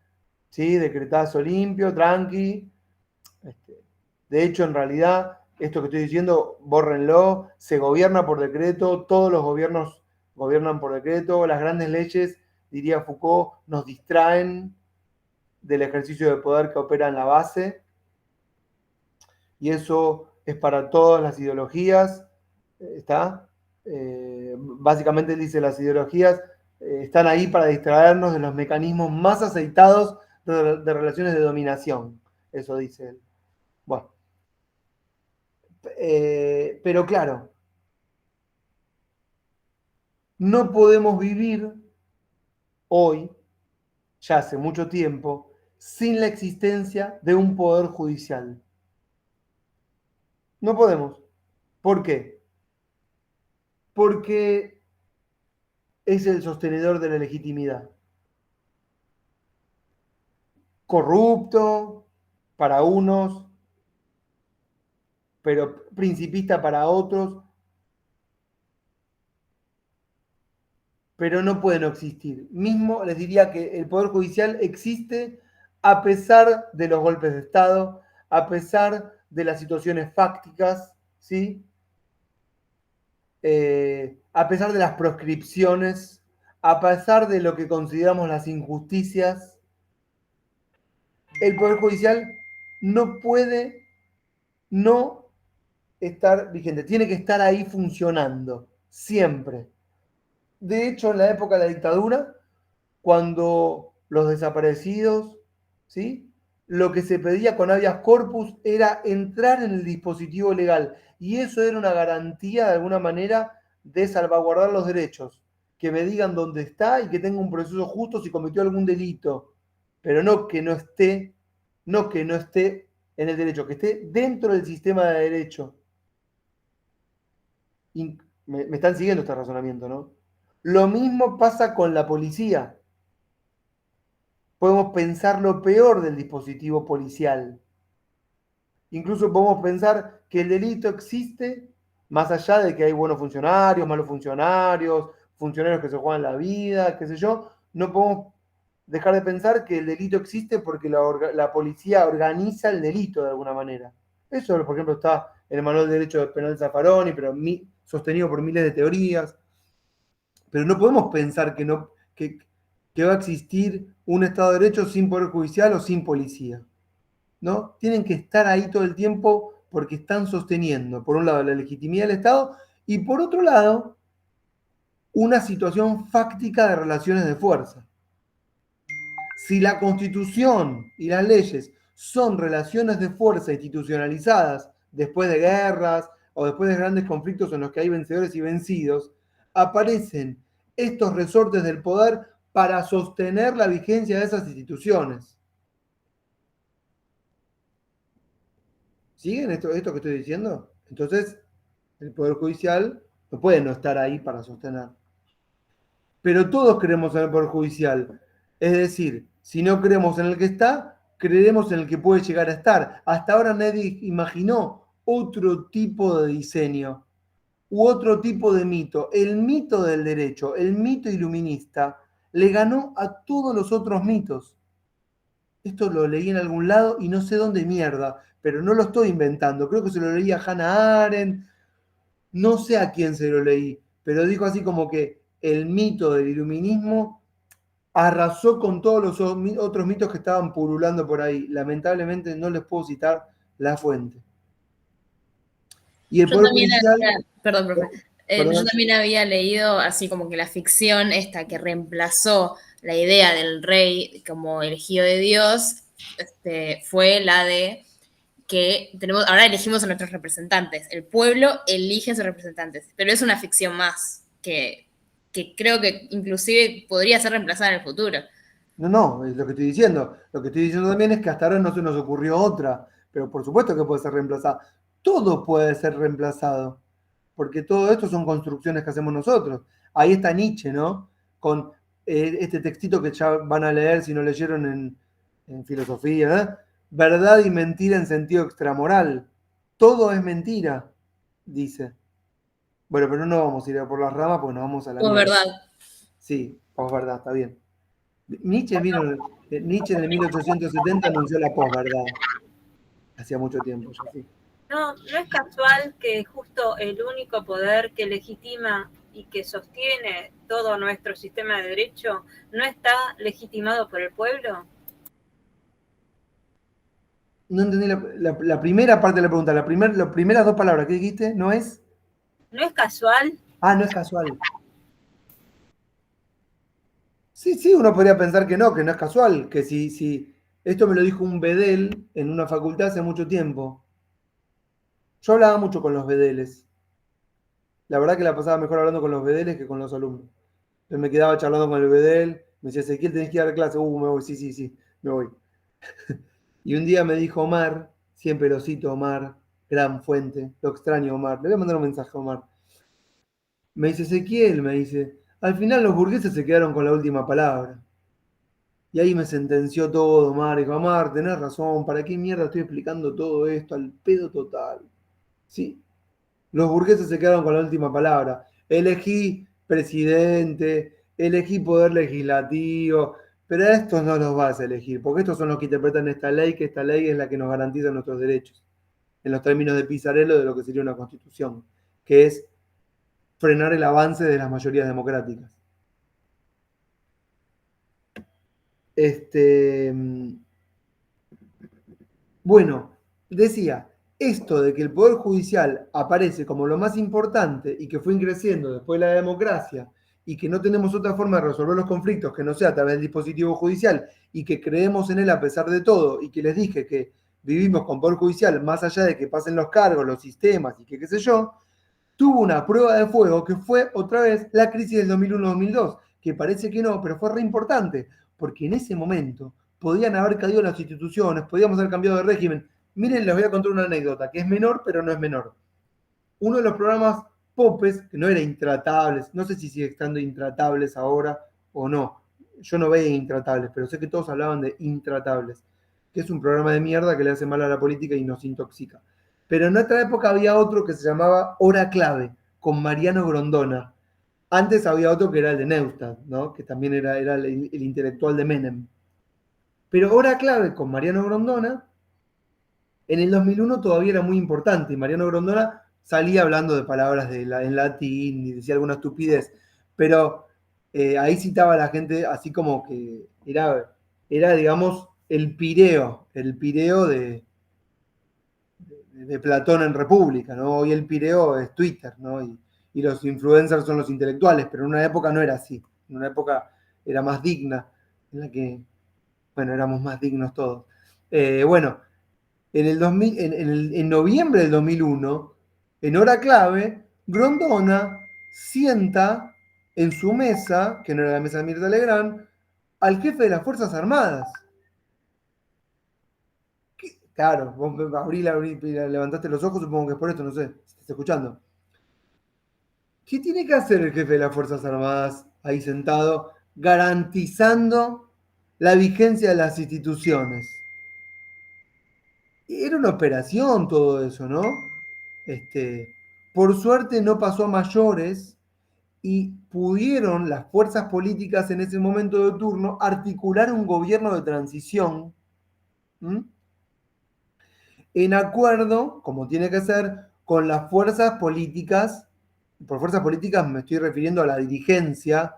¿sí? Decretazo limpio, tranqui. De hecho, en realidad, esto que estoy diciendo, bórrenlo, se gobierna por decreto, todos los gobiernos gobiernan por decreto, las grandes leyes, diría Foucault, nos distraen del ejercicio de poder que opera en la base, y eso es para todas las ideologías, ¿está? Básicamente dice, las ideologías están ahí para distraernos de los mecanismos más aceitados de relaciones de dominación, eso dice él. Bueno, pero claro, no podemos vivir hoy, ya hace mucho tiempo, sin la existencia de un poder judicial. No podemos. ¿Por qué? Porque es el sostenedor de la legitimidad. Corrupto para unos, pero principista para otros, pero no puede no existir. Mismo les diría que el Poder Judicial existe a pesar de los golpes de Estado, a pesar de las situaciones fácticas, ¿sí? A pesar de las proscripciones, a pesar de lo que consideramos las injusticias, el Poder Judicial no puede no estar vigente, tiene que estar ahí funcionando, siempre. De hecho, en la época de la dictadura, cuando los desaparecidos, ¿sí? Lo que se pedía con habeas corpus era entrar en el dispositivo legal, y eso era una garantía de alguna manera de salvaguardar los derechos, que me digan dónde está y que tenga un proceso justo si cometió algún delito, pero no que no esté en el derecho, que esté dentro del sistema de derecho. Me están siguiendo este razonamiento, ¿no? Lo mismo pasa con la policía. Podemos pensar lo peor del dispositivo policial. Incluso podemos pensar que el delito existe más allá de que hay buenos funcionarios, malos funcionarios, funcionarios que se juegan la vida, qué sé yo. No podemos dejar de pensar que el delito existe porque la policía organiza el delito de alguna manera. Eso, por ejemplo, está en el Manual de Derecho Penal de Zaffaroni, pero sostenido por miles de teorías. Pero no podemos pensar que va a existir un Estado de Derecho sin poder judicial o sin policía, ¿no? Tienen que estar ahí todo el tiempo porque están sosteniendo, por un lado, la legitimidad del Estado y por otro lado, una situación fáctica de relaciones de fuerza. Si la Constitución y las leyes son relaciones de fuerza institucionalizadas después de guerras o después de grandes conflictos en los que hay vencedores y vencidos, aparecen estos resortes del poder para sostener la vigencia de esas instituciones. ¿Siguen esto que estoy diciendo? Entonces, el Poder Judicial no puede no estar ahí para sostener. Pero todos creemos en el Poder Judicial. Es decir, si no creemos en el que está, creeremos en el que puede llegar a estar. Hasta ahora nadie imaginó otro tipo de diseño u otro tipo de mito. El mito del derecho, el mito iluminista, le ganó a todos los otros mitos. Esto lo leí en algún lado y no sé dónde mierda, pero no lo estoy inventando. Creo que se lo leí a Hannah Arendt, no sé a quién se lo leí, pero dijo así como que el mito del iluminismo arrasó con todos los otros mitos que estaban pululando por ahí. Lamentablemente no les puedo citar la fuente. Y el Poder Judicial... Perdón, profe. Yo también había leído así como que la ficción esta que reemplazó la idea del rey como elegido de Dios, fue la de que ahora elegimos a nuestros representantes. El pueblo elige a sus representantes, pero es una ficción más que creo que inclusive podría ser reemplazada en el futuro. No, es lo que estoy diciendo. Lo que estoy diciendo también es que hasta ahora no se nos ocurrió otra, pero por supuesto que puede ser reemplazada. Todo puede ser reemplazado, porque todo esto son construcciones que hacemos nosotros. Ahí está Nietzsche, ¿no? Con este textito que ya van a leer si no leyeron en filosofía, ¿eh? Verdad y mentira en sentido extramoral. Todo es mentira, dice. Bueno, pero no vamos a ir a por las ramas porque nos vamos a la mierda. Verdad. Sí, posverdad, está bien. Nietzsche en el 1870 anunció la posverdad. Hacía mucho tiempo ya, sí. No es casual que justo el único poder que legitima y que sostiene todo nuestro sistema de derecho no está legitimado por el pueblo. No entendí la primera parte de la pregunta, las primeras dos palabras que dijiste, ¿no es? ¿No es casual? Ah, no es casual. Sí, uno podría pensar que no es casual, que si esto me lo dijo un bedel en una facultad hace mucho tiempo. Yo hablaba mucho con los bedeles. La verdad que la pasaba mejor hablando con los bedeles que con los alumnos. Yo me quedaba charlando con el bedel, me decía, Ezequiel, tenés que ir a dar clase. Me voy, sí, me voy. Y un día me dijo Omar, siempre lo cito Omar, gran fuente, lo extraño Omar, le voy a mandar un mensaje a Omar. Me dice, Ezequiel, me dice, al final los burgueses se quedaron con la última palabra. Y ahí me sentenció todo, Omar. Dijo, Omar, tenés razón, ¿para qué mierda estoy explicando todo esto? Al pedo total. Sí, los burgueses se quedaron con la última palabra. Elegí presidente, elegí poder legislativo, pero a estos no los vas a elegir, porque estos son los que interpretan esta ley, que esta ley es la que nos garantiza nuestros derechos, en los términos de Pisarello de lo que sería una constitución, que es frenar el avance de las mayorías democráticas. Bueno, decía, esto de que el Poder Judicial aparece como lo más importante y que fue creciendo después de la democracia y que no tenemos otra forma de resolver los conflictos que no sea a través del dispositivo judicial y que creemos en él a pesar de todo y que les dije que vivimos con Poder Judicial más allá de que pasen los cargos, los sistemas y que qué sé yo, tuvo una prueba de fuego que fue otra vez la crisis del 2001-2002, que parece que no, pero fue re importante, porque en ese momento podían haber caído las instituciones, podíamos haber cambiado de régimen. Miren, les voy a contar una anécdota, que es menor, pero no es menor. Uno de los programas Popes, que no era Intratables, no sé si sigue estando Intratables ahora o no. Yo no veía Intratables, pero sé que todos hablaban de Intratables, que es un programa de mierda que le hace mal a la política y nos intoxica. Pero en otra época había otro que se llamaba Hora Clave, con Mariano Grondona. Antes había otro que era el de Neustadt, ¿no? Que también era el intelectual de Menem. Pero Hora Clave con Mariano Grondona, en el 2001 todavía era muy importante. Y Mariano Grondona salía hablando de palabras en latín y decía alguna estupidez. Pero ahí citaba a la gente así como que era digamos, el Pireo de Platón en República, ¿no? Hoy el Pireo es Twitter, ¿no? Y los influencers son los intelectuales, pero en una época no era así. En una época era más digna, en la que, bueno, éramos más dignos todos. Bueno, en noviembre del 2001, en hora clave, Grondona sienta en su mesa, que no era la mesa de Mirta Legrand, al jefe de las Fuerzas Armadas. Claro, vos levantaste los ojos, supongo que es por esto, no sé, si estás escuchando. ¿Qué tiene que hacer el jefe de las Fuerzas Armadas ahí sentado, garantizando la vigencia de las instituciones? Era una operación todo eso, ¿no? Por suerte no pasó a mayores y pudieron las fuerzas políticas en ese momento de turno articular un gobierno de transición, ¿m? En acuerdo, como tiene que ser, con las fuerzas políticas. Por fuerzas políticas me estoy refiriendo a la dirigencia,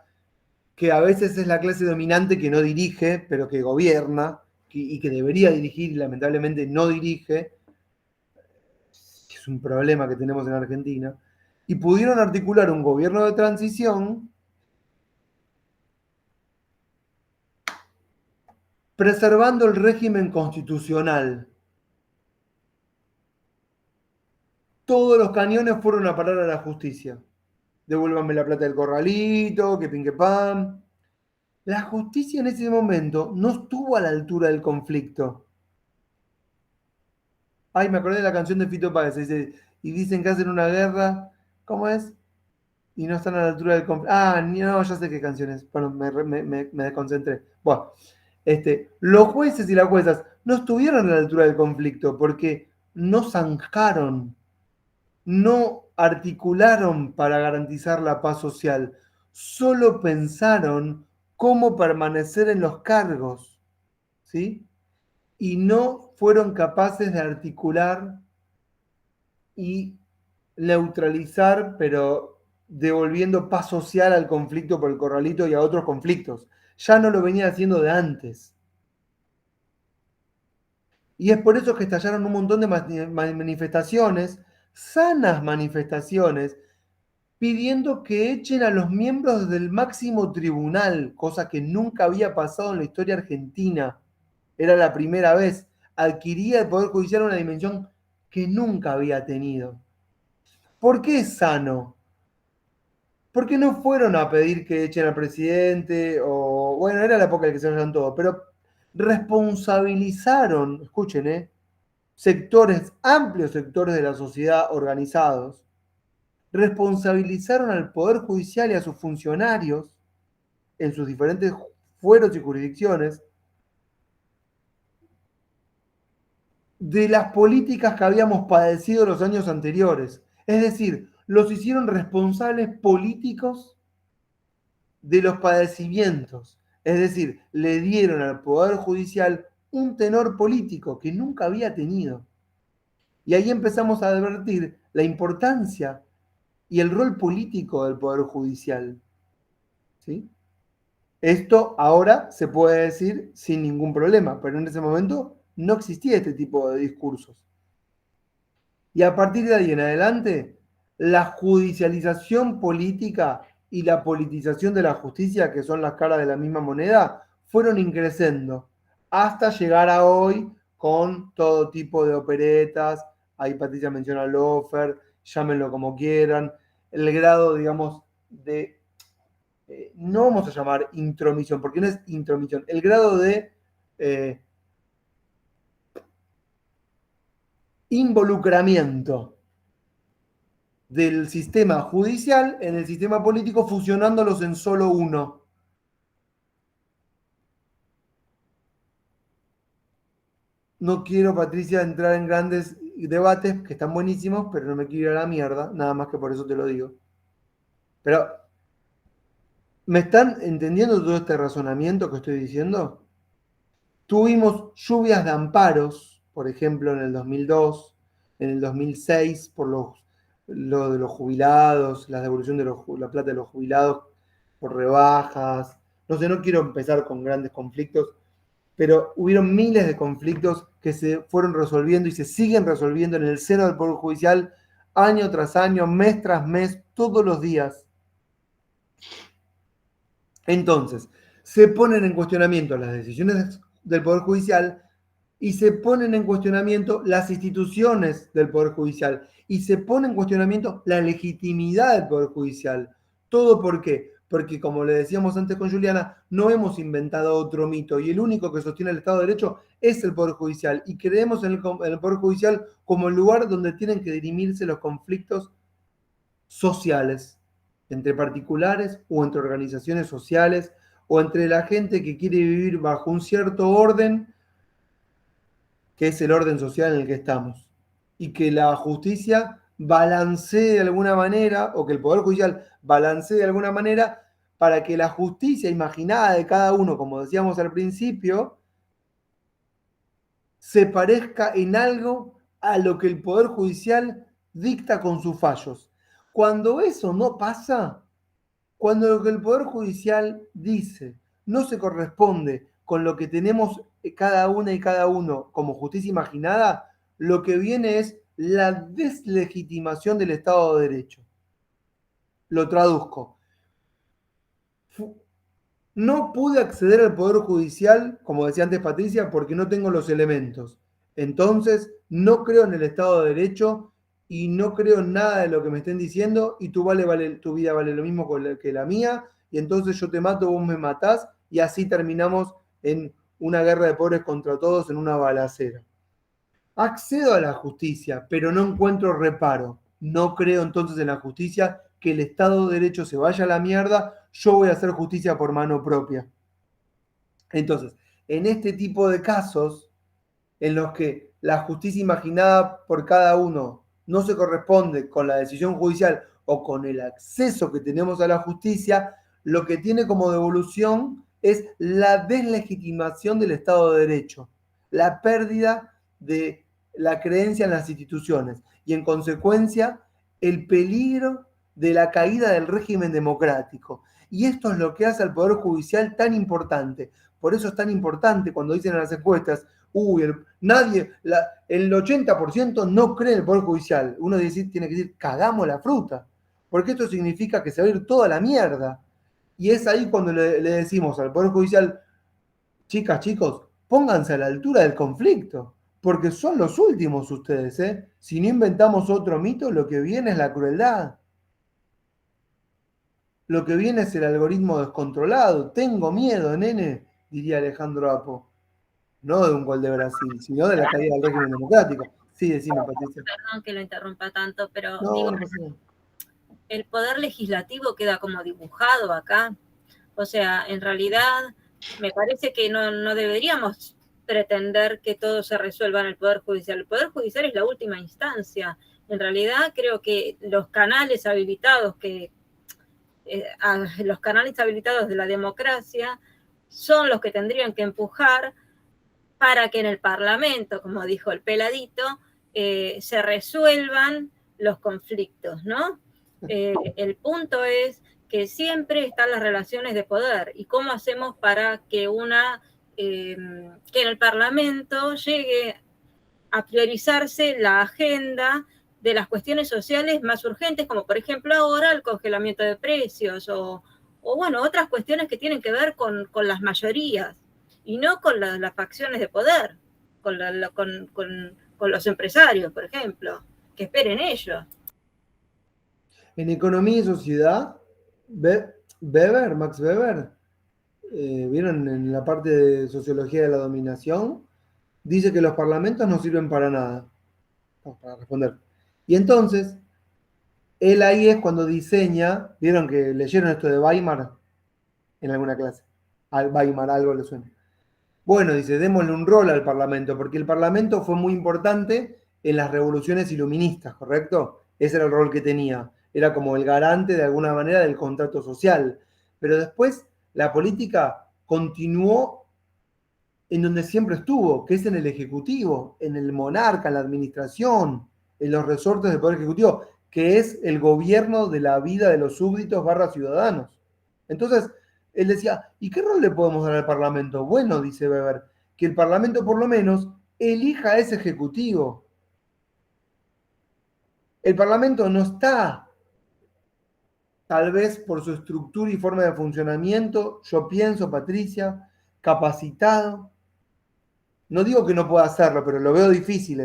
que a veces es la clase dominante que no dirige, pero que gobierna, y que debería dirigir y lamentablemente no dirige, que es un problema que tenemos en Argentina, y pudieron articular un gobierno de transición preservando el régimen constitucional. Todos los cañones fueron a parar a la justicia. Devuélvanme la plata del corralito, que pin que pan. La justicia en ese momento no estuvo a la altura del conflicto. Ay, me acordé de la canción de Fito Páez. Dice, y dicen que hacen una guerra. ¿Cómo es? Y no están a la altura del conflicto. Ah, no, ya sé qué canción es. Bueno, me desconcentré. Bueno, los jueces y las juezas no estuvieron a la altura del conflicto porque no zanjaron, no articularon para garantizar la paz social. Solo pensaron cómo permanecer en los cargos, ¿sí? Y no fueron capaces de articular y neutralizar, pero devolviendo paz social al conflicto por el corralito y a otros conflictos. Ya no lo venía haciendo de antes. Y es por eso que estallaron un montón de manifestaciones, sanas manifestaciones, pidiendo que echen a los miembros del máximo tribunal, cosa que nunca había pasado en la historia argentina. Era la primera vez. Adquiría el Poder Judicial una dimensión que nunca había tenido. ¿Por qué es sano? Porque no fueron a pedir que echen al presidente, o bueno, era la época en que se vayan todos, pero responsabilizaron, escuchen, sectores, amplios sectores de la sociedad organizados, responsabilizaron al Poder Judicial y a sus funcionarios en sus diferentes fueros y jurisdicciones de las políticas que habíamos padecido los años anteriores. Es decir, los hicieron responsables políticos de los padecimientos. Es decir, le dieron al Poder Judicial un tenor político que nunca había tenido. Y ahí empezamos a advertir la importancia y el rol político del Poder Judicial. ¿Sí? Esto ahora se puede decir sin ningún problema, pero en ese momento no existía este tipo de discursos. Y a partir de ahí en adelante, la judicialización política y la politización de la justicia, que son las caras de la misma moneda, fueron increciendo hasta llegar a hoy con todo tipo de operetas. Ahí Patricia menciona Lofer, llámenlo como quieran, el grado, digamos, de, no vamos a llamar intromisión, porque no es intromisión, el grado de involucramiento del sistema judicial en el sistema político, fusionándolos en solo uno. No quiero, Patricia, entrar en grandes debates que están buenísimos, pero no me quiero ir a la mierda, nada más que por eso te lo digo. Pero, ¿me están entendiendo todo este razonamiento que estoy diciendo? Tuvimos lluvias de amparos, por ejemplo, en el 2002, en el 2006, por lo de los jubilados, la devolución de la plata de los jubilados por rebajas. No sé, no quiero empezar con grandes conflictos, pero hubieron miles de conflictos que se fueron resolviendo y se siguen resolviendo en el seno del Poder Judicial año tras año, mes tras mes, todos los días. Entonces, se ponen en cuestionamiento las decisiones del Poder Judicial y se ponen en cuestionamiento las instituciones del Poder Judicial y se pone en cuestionamiento la legitimidad del Poder Judicial. ¿Todo por qué? Porque, como le decíamos antes con Juliana, no hemos inventado otro mito y el único que sostiene el Estado de Derecho es el Poder Judicial y creemos en el Poder Judicial como el lugar donde tienen que dirimirse los conflictos sociales entre particulares o entre organizaciones sociales o entre la gente que quiere vivir bajo un cierto orden, que es el orden social en el que estamos, y que la justicia balancee de alguna manera, o que el Poder Judicial balancee de alguna manera, para que la justicia imaginada de cada uno, como decíamos al principio, se parezca en algo a lo que el Poder Judicial dicta con sus fallos. Cuando eso no pasa, cuando lo que el Poder Judicial dice no se corresponde con lo que tenemos cada una y cada uno como justicia imaginada, lo que viene es la deslegitimación del Estado de Derecho. Lo traduzco. No pude acceder al Poder Judicial, como decía antes Patricia, porque no tengo los elementos. Entonces, no creo en el Estado de Derecho y no creo en nada de lo que me estén diciendo y tu vida vale lo mismo que la mía y entonces yo te mato, vos me matás y así terminamos en una guerra de pobres contra todos en una balacera. Accedo a la justicia, pero no encuentro reparo. No creo entonces en la justicia, que el Estado de Derecho se vaya a la mierda, yo voy a hacer justicia por mano propia. Entonces, en este tipo de casos, en los que la justicia imaginada por cada uno no se corresponde con la decisión judicial o con el acceso que tenemos a la justicia, lo que tiene como devolución es la deslegitimación del Estado de Derecho, la pérdida de la creencia en las instituciones y, en consecuencia, el peligro de la caída del régimen democrático. Y esto es lo que hace al Poder Judicial tan importante. Por eso es tan importante cuando dicen en las encuestas, el 80% no cree en el Poder Judicial. Uno tiene que decir, cagamos la fruta. Porque esto significa que se va a ir toda la mierda. Y es ahí cuando le decimos al Poder Judicial, chicas, chicos, pónganse a la altura del conflicto. Porque son los últimos ustedes, ¿eh? Si no inventamos otro mito, lo que viene es la crueldad. Lo que viene es el algoritmo descontrolado. Tengo miedo, nene, diría Alejandro Apo. No de un gol de Brasil, sino de la caída del régimen democrático. Sí, decime, Patricia. Perdón que lo interrumpa tanto, pero No, digo, no pasa nada. el poder legislativo queda como dibujado acá. O sea, en realidad me parece que no deberíamos pretender que todo se resuelva en el Poder Judicial. El Poder Judicial es la última instancia. En realidad creo que los canales habilitados los canales habilitados de la democracia son los que tendrían que empujar para que en el Parlamento, como dijo el peladito, se resuelvan los conflictos, ¿no? El punto es que siempre están las relaciones de poder y cómo hacemos para que que en el Parlamento llegue a priorizarse la agenda de las cuestiones sociales más urgentes, como por ejemplo ahora el congelamiento de precios o bueno, otras cuestiones que tienen que ver con las mayorías y no con las facciones de poder, con los empresarios, por ejemplo, que esperen ellos. En Economía y Sociedad, Max Weber, ¿vieron en la parte de Sociología de la Dominación? Dice que los parlamentos no sirven para nada. Vamos, para responder. Y entonces, él ahí es cuando diseña, ¿vieron que leyeron esto de Weimar en alguna clase? Al Weimar algo le suena. Bueno, dice, démosle un rol al Parlamento, porque el Parlamento fue muy importante en las revoluciones iluministas, ¿correcto? Ese era el rol que tenía. Era como el garante de alguna manera del contrato social. Pero después la política continuó en donde siempre estuvo, que es en el Ejecutivo, en el monarca, en la administración, en los resortes del Poder Ejecutivo, que es el gobierno de la vida de los súbditos barra ciudadanos. Entonces, él decía, ¿y qué rol le podemos dar al Parlamento? Bueno, dice Weber, que el Parlamento por lo menos elija a ese Ejecutivo. El Parlamento no está, tal vez por su estructura y forma de funcionamiento, yo pienso, Patricia, capacitado. No digo que no pueda hacerlo, pero lo veo difícil,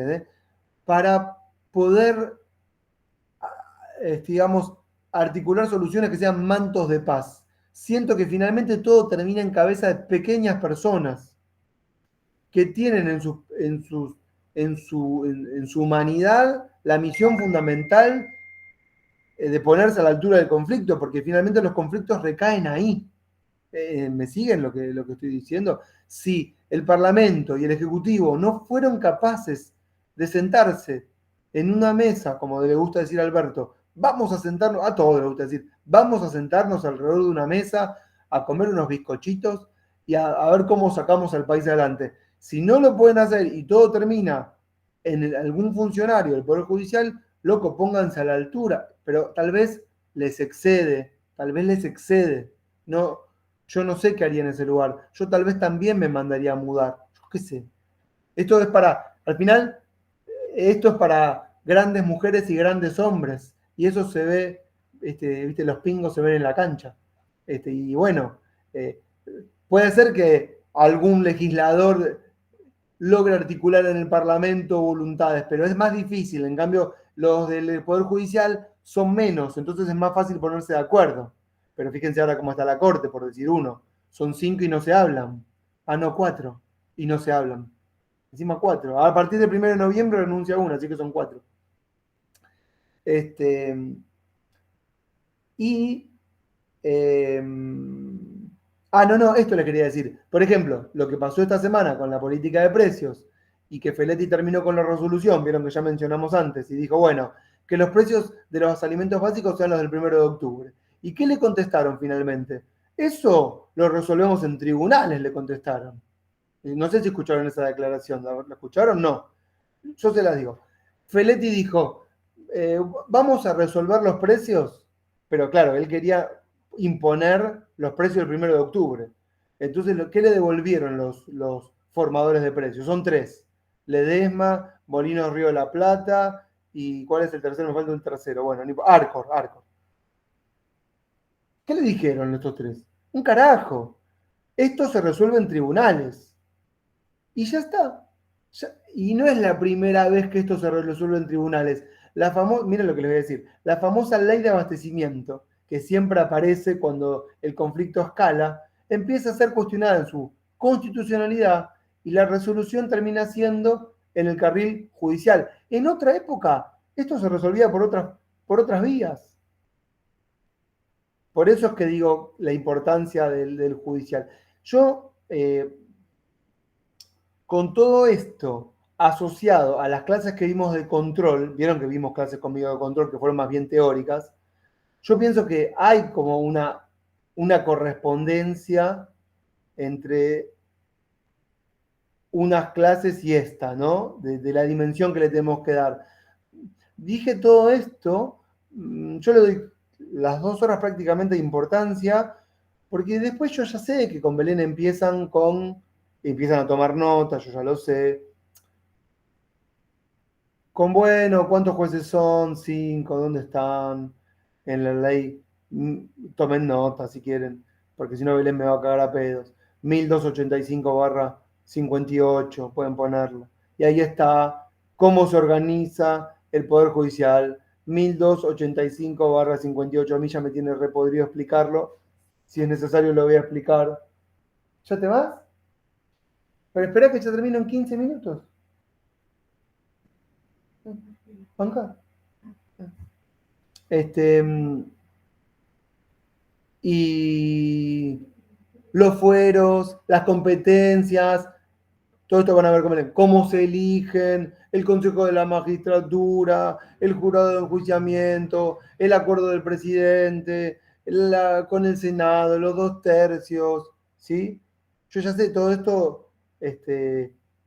para poder, digamos, articular soluciones que sean mantos de paz. Siento que finalmente todo termina en cabeza de pequeñas personas que tienen en su humanidad la misión fundamental de ponerse a la altura del conflicto, porque finalmente los conflictos recaen ahí. ¿Me siguen lo que estoy diciendo? Si el Parlamento y el Ejecutivo no fueron capaces de sentarse en una mesa, como le gusta decir a Alberto, vamos a sentarnos, a todos le gusta decir, vamos a sentarnos alrededor de una mesa, a comer unos bizcochitos y a ver cómo sacamos al país adelante. Si no lo pueden hacer y todo termina en algún funcionario del Poder Judicial, loco, pónganse a la altura, pero tal vez les excede. No, yo no sé qué haría en ese lugar. Yo tal vez también me mandaría a mudar. Yo qué sé. Esto es para, al final, esto es para grandes mujeres y grandes hombres. Y eso se ve, viste, los pingos se ven en la cancha. Y bueno, eh, puede ser que algún legislador logre articular en el Parlamento voluntades, pero es más difícil. En cambio, los del Poder Judicial son menos, entonces es más fácil ponerse de acuerdo. Pero fíjense ahora cómo está la Corte, por decir uno. Son 5 y no se hablan. Ah, no, 4 y no se hablan. Encima 4. A partir del 1 de noviembre renuncia uno, así que son 4. Y no, esto le quería decir. Por ejemplo, lo que pasó esta semana con la política de precios y que Feletti terminó con la resolución, vieron que ya mencionamos antes, y dijo, bueno, que los precios de los alimentos básicos sean los del 1 de octubre. ¿Y qué le contestaron finalmente? Eso lo resolvemos en tribunales, le contestaron. No sé si escucharon esa declaración. ¿La escucharon? No. Yo se las digo. Feletti dijo, vamos a resolver los precios, pero claro, él quería imponer los precios del 1 de octubre. Entonces, ¿qué le devolvieron los formadores de precios? Son 3. Ledesma, Molinos Río de la Plata, y ¿cuál es el tercero? Me falta un tercero. Bueno, Arcor. ¿Qué le dijeron estos 3? Un carajo. Esto se resuelve en tribunales. Y ya está. Y no es la primera vez que esto se resuelve en tribunales. Miren lo que les voy a decir. La famosa ley de abastecimiento, que siempre aparece cuando el conflicto escala, empieza a ser cuestionada en su constitucionalidad y la resolución termina siendo en el carril judicial. En otra época, esto se resolvía por otras vías. Por eso es que digo la importancia del judicial. Yo, con todo esto asociado a las clases que vimos de control, vieron que vimos clases conmigo de control que fueron más bien teóricas, yo pienso que hay como una correspondencia entre unas clases y esta, ¿no? De la dimensión que le tenemos que dar. Dije todo esto, yo le doy las 2 horas prácticamente de importancia, porque después yo ya sé que con Belén empiezan a tomar notas, yo ya lo sé. Con bueno, ¿cuántos jueces son? 5, ¿dónde están? En la ley. Tomen nota si quieren, porque si no Belén me va a cagar a pedos. 1285/58, pueden ponerlo. Y ahí está cómo se organiza el Poder Judicial. 1285/58. A mí ya me tiene repodrido explicarlo. Si es necesario lo voy a explicar. ¿Ya te vas? Pero espera que ya termino en 15 minutos. ¿Banca? Y los fueros, las competencias, todo esto van a ver cómo se eligen, el Consejo de la Magistratura, el jurado de enjuiciamiento, el acuerdo del presidente, con el Senado, los 2/3, ¿sí? Yo ya sé todo esto,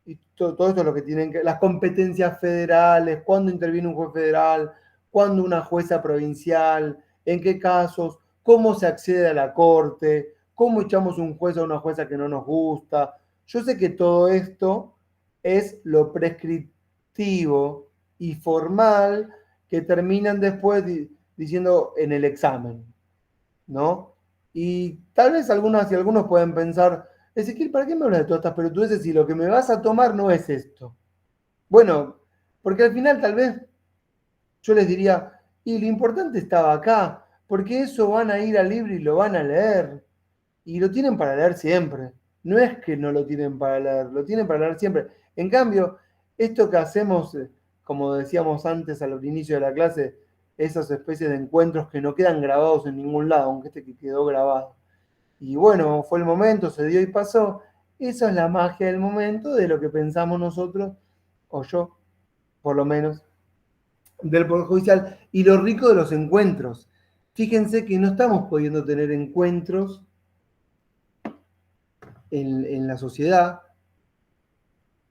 y todo esto es lo que tienen que, las competencias federales, cuándo interviene un juez federal, cuándo una jueza provincial, en qué casos, cómo se accede a la corte, cómo echamos un juez o una jueza que no nos gusta. Yo sé que todo esto es lo prescriptivo y formal que terminan después diciendo en el examen, ¿no? Y tal vez algunas y algunos pueden pensar, Ezequiel, ¿para qué me hablas de todas estas pelotudeces si lo que me vas a tomar no es esto? Bueno, porque al final tal vez yo les diría, y lo importante estaba acá, porque eso van a ir al libro y lo van a leer. Y lo tienen para leer siempre. No es que no lo tienen para leer, lo tienen para leer siempre. En cambio, esto que hacemos, como decíamos antes al inicio de la clase, esas especies de encuentros que no quedan grabados en ningún lado, aunque este que quedó grabado. Y bueno, fue el momento, se dio y pasó. Esa es la magia del momento, de lo que pensamos nosotros, o yo, por lo menos, del Poder Judicial. Y lo rico de los encuentros. Fíjense que no estamos pudiendo tener encuentros en la sociedad,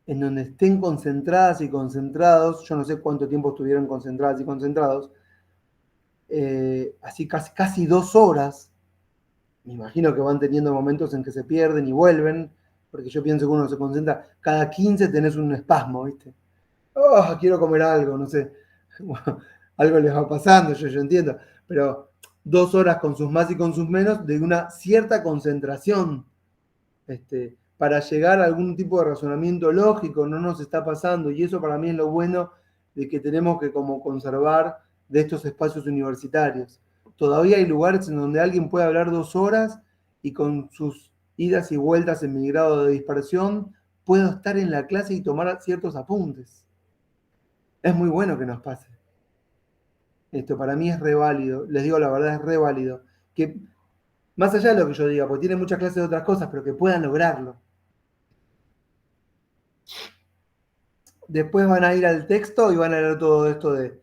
en donde estén concentradas y concentrados, yo no sé cuánto tiempo estuvieron concentradas y concentrados, así casi 2 horas, me imagino que van teniendo momentos en que se pierden y vuelven, porque yo pienso que uno se concentra, cada 15 tenés un espasmo, ¿viste? Oh, quiero comer algo, no sé, algo les va pasando, yo entiendo, pero 2 horas con sus más y con sus menos de una cierta concentración, para llegar a algún tipo de razonamiento lógico, no nos está pasando, y eso para mí es lo bueno de que tenemos que como conservar de estos espacios universitarios. Todavía hay lugares en donde alguien puede hablar 2 horas y con sus idas y vueltas en mi grado de dispersión puedo estar en la clase y tomar ciertos apuntes. Es muy bueno que nos pase. Esto para mí es re válido, les digo la verdad, es re válido. Que más allá de lo que yo diga, porque tienen muchas clases de otras cosas, pero que puedan lograrlo. Después van a ir al texto y van a leer todo esto de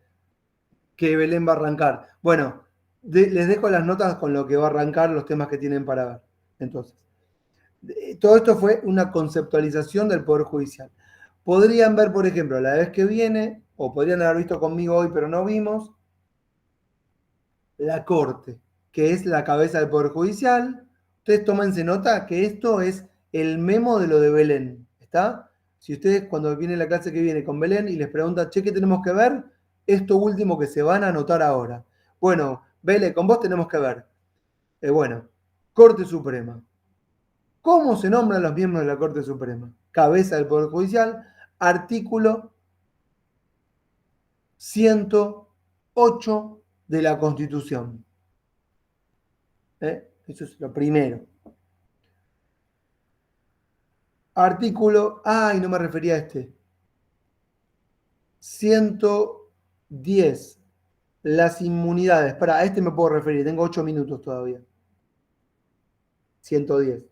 que Belén va a arrancar. Bueno, les dejo las notas con lo que va a arrancar, los temas que tienen para ver. Entonces, todo esto fue una conceptualización del Poder Judicial. Podrían ver, por ejemplo, la vez que viene, o podrían haber visto conmigo hoy, pero no vimos, la Corte, que es la cabeza del Poder Judicial. Ustedes tómense nota que esto es el memo de lo de Belén, ¿está? Si ustedes cuando viene la clase que viene con Belén y les pregunta, che, ¿qué tenemos que ver? Esto último que se van a anotar ahora. Bueno, Belén, con vos tenemos que ver. Bueno, Corte Suprema. ¿Cómo se nombran los miembros de la Corte Suprema? Cabeza del Poder Judicial, artículo 108 de la Constitución. Eso es lo primero. Artículo, no me refería a este. 110. Las inmunidades. A este me puedo referir, tengo 8 minutos todavía. 110.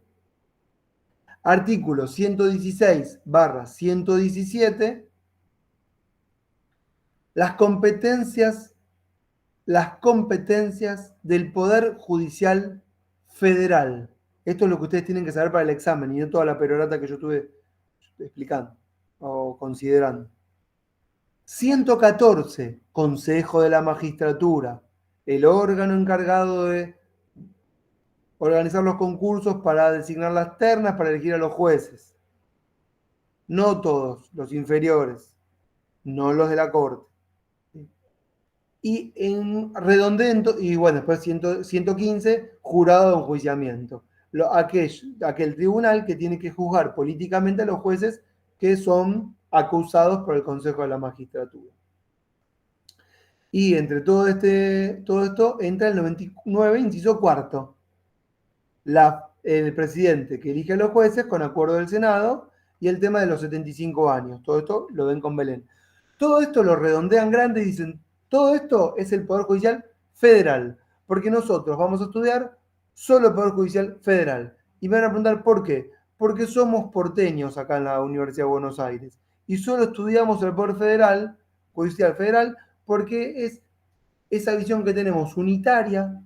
Artículo 116/117. Las competencias del Poder Judicial Federal. Esto es lo que ustedes tienen que saber para el examen y no toda la perorata que yo estuve explicando o considerando. 114, Consejo de la Magistratura, el órgano encargado de organizar los concursos para designar las ternas, para elegir a los jueces. No todos, los inferiores, no los de la Corte. Y en redondeo, y bueno, después 115, jurado de enjuiciamiento. Aquel tribunal que tiene que juzgar políticamente a los jueces que son acusados por el Consejo de la Magistratura. Y entre todo esto entra el 99, inciso cuarto. El presidente que elige a los jueces con acuerdo del Senado y el tema de los 75 años. Todo esto lo ven con Belén. Todo esto lo redondean grande y dicen, Todo esto es el Poder Judicial Federal, porque nosotros vamos a estudiar solo el Poder Judicial Federal. Y me van a preguntar ¿por qué? Porque somos porteños acá en la Universidad de Buenos Aires. Y solo estudiamos el Poder Federal, Judicial Federal, porque es esa visión que tenemos unitaria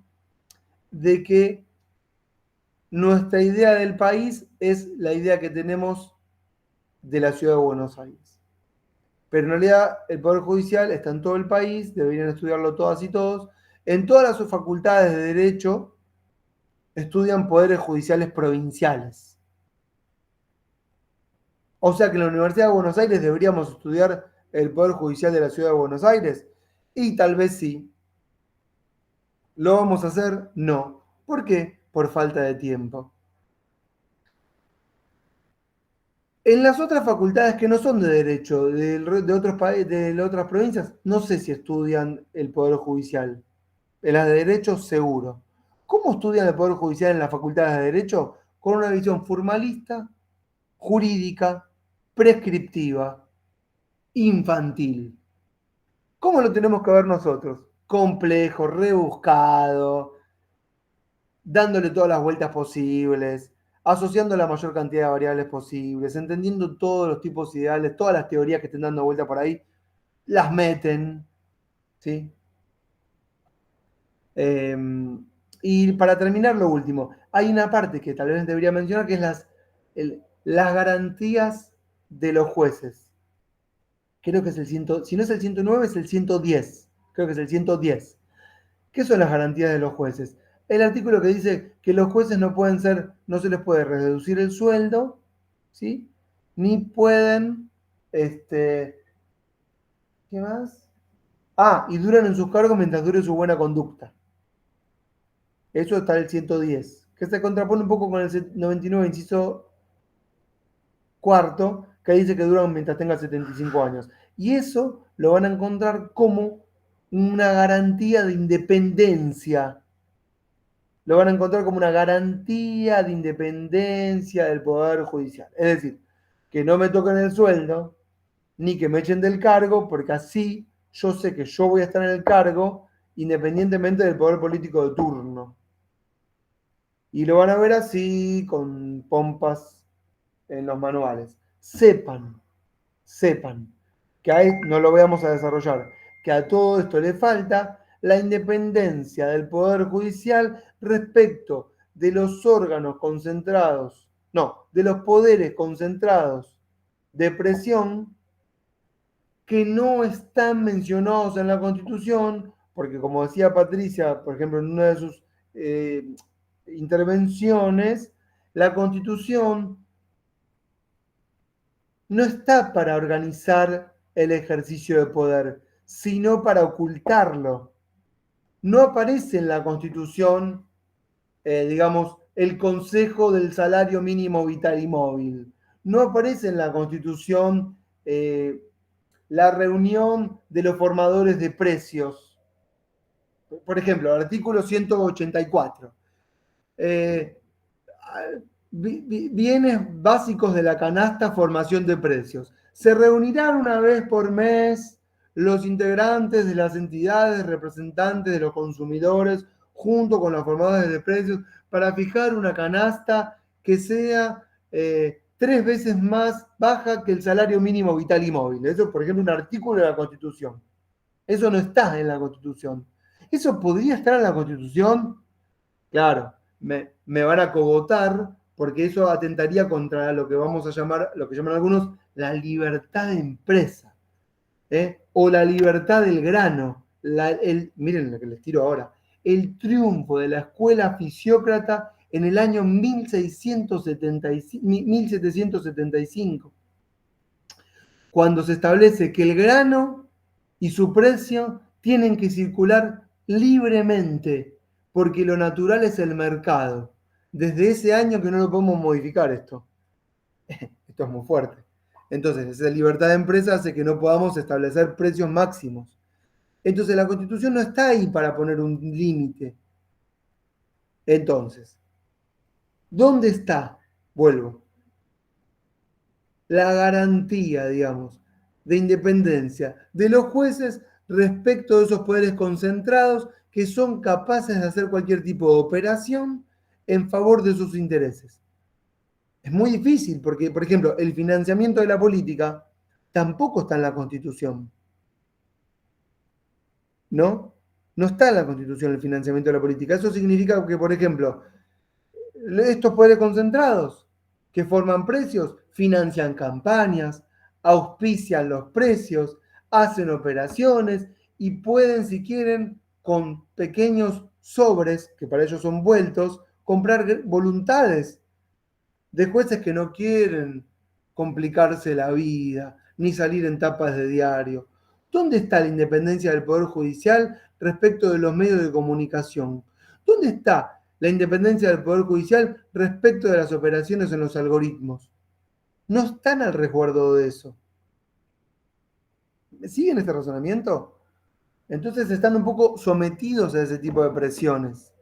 de que nuestra idea del país es la idea que tenemos de la ciudad de Buenos Aires. Pero en realidad el Poder Judicial está en todo el país, deberían estudiarlo todas y todos. En todas las facultades de Derecho estudian poderes judiciales provinciales. O sea que en la Universidad de Buenos Aires deberíamos estudiar el Poder Judicial de la Ciudad de Buenos Aires. Y tal vez sí. ¿Lo vamos a hacer? No. ¿Por qué? Por falta de tiempo. En las otras facultades que no son de Derecho, de otros países, de otras provincias, no sé si estudian el Poder Judicial. En las de Derecho, seguro. ¿Cómo estudian el Poder Judicial en las facultades de Derecho? Con una visión formalista, jurídica, prescriptiva, infantil. ¿Cómo lo tenemos que ver nosotros? Complejo, rebuscado, dándole todas las vueltas posibles, asociando la mayor cantidad de variables posibles, entendiendo todos los tipos ideales, todas las teorías que estén dando vuelta por ahí, las meten, ¿sí? Y para terminar, lo último, hay una parte que tal vez debería mencionar, que es las garantías de los jueces. Creo que es si no es el 109, es el 110. Creo que es el 110. ¿Qué son las garantías de los jueces? El artículo que dice que los jueces no se les puede reducir el sueldo, ¿sí? Ni pueden, ¿qué más? Y duran en sus cargos mientras dure su buena conducta. Eso está en el 110, que se contrapone un poco con el 99, inciso cuarto, que dice que duran mientras tenga 75 años. Y eso lo van a encontrar como una garantía de independencia. Lo van a encontrar como una garantía de independencia del Poder Judicial. Es decir, que no me toquen el sueldo, ni que me echen del cargo, porque así yo sé que yo voy a estar en el cargo independientemente del poder político de turno. Y lo van a ver así, con pompas en los manuales. Sepan que ahí no lo vamos a desarrollar, que a todo esto le falta la independencia del Poder Judicial respecto de los órganos concentrados, de los poderes concentrados de presión que no están mencionados en la Constitución, porque como decía Patricia, por ejemplo, en una de sus intervenciones, la Constitución no está para organizar el ejercicio de poder, sino para ocultarlo. No aparece en la Constitución, digamos, el Consejo del Salario Mínimo Vital y Móvil. No aparece en la Constitución la reunión de los formadores de precios. Por ejemplo, el artículo 184. Bienes básicos de la canasta, formación de precios. Se reunirán una vez por mes los integrantes de las entidades representantes de los consumidores junto con los formadores de precios para fijar una canasta que sea 3 veces más baja que el salario mínimo vital y móvil. Eso es, por ejemplo, un artículo de la Constitución. Eso no está en la Constitución. ¿Eso podría estar en la Constitución? Claro, me van a cogotar porque eso atentaría contra lo que vamos a llamar, lo que llaman algunos, la libertad de empresa, o la libertad del grano. Miren lo que les tiro ahora. El triunfo de la escuela fisiócrata en el año 1775, cuando se establece que el grano y su precio tienen que circular libremente, porque lo natural es el mercado. Desde ese año que no lo podemos modificar esto. Esto es muy fuerte. Entonces, esa libertad de empresa hace que no podamos establecer precios máximos. Entonces, la Constitución no está ahí para poner un límite. Entonces, ¿dónde está? Vuelvo. La garantía, digamos, de independencia de los jueces respecto de esos poderes concentrados que son capaces de hacer cualquier tipo de operación en favor de sus intereses. Es muy difícil porque, por ejemplo, el financiamiento de la política tampoco está en la Constitución. ¿No? No está en la Constitución el financiamiento de la política. Eso significa que, por ejemplo, estos poderes concentrados que forman precios financian campañas, auspician los precios, hacen operaciones y pueden, si quieren, con pequeños sobres, que para ellos son vueltos, comprar voluntades de jueces que no quieren complicarse la vida, ni salir en tapas de diario. ¿Dónde está la independencia del Poder Judicial respecto de los medios de comunicación? ¿Dónde está la independencia del Poder Judicial respecto de las operaciones en los algoritmos? No están al resguardo de eso. ¿Siguen este razonamiento? Entonces están un poco sometidos a ese tipo de presiones.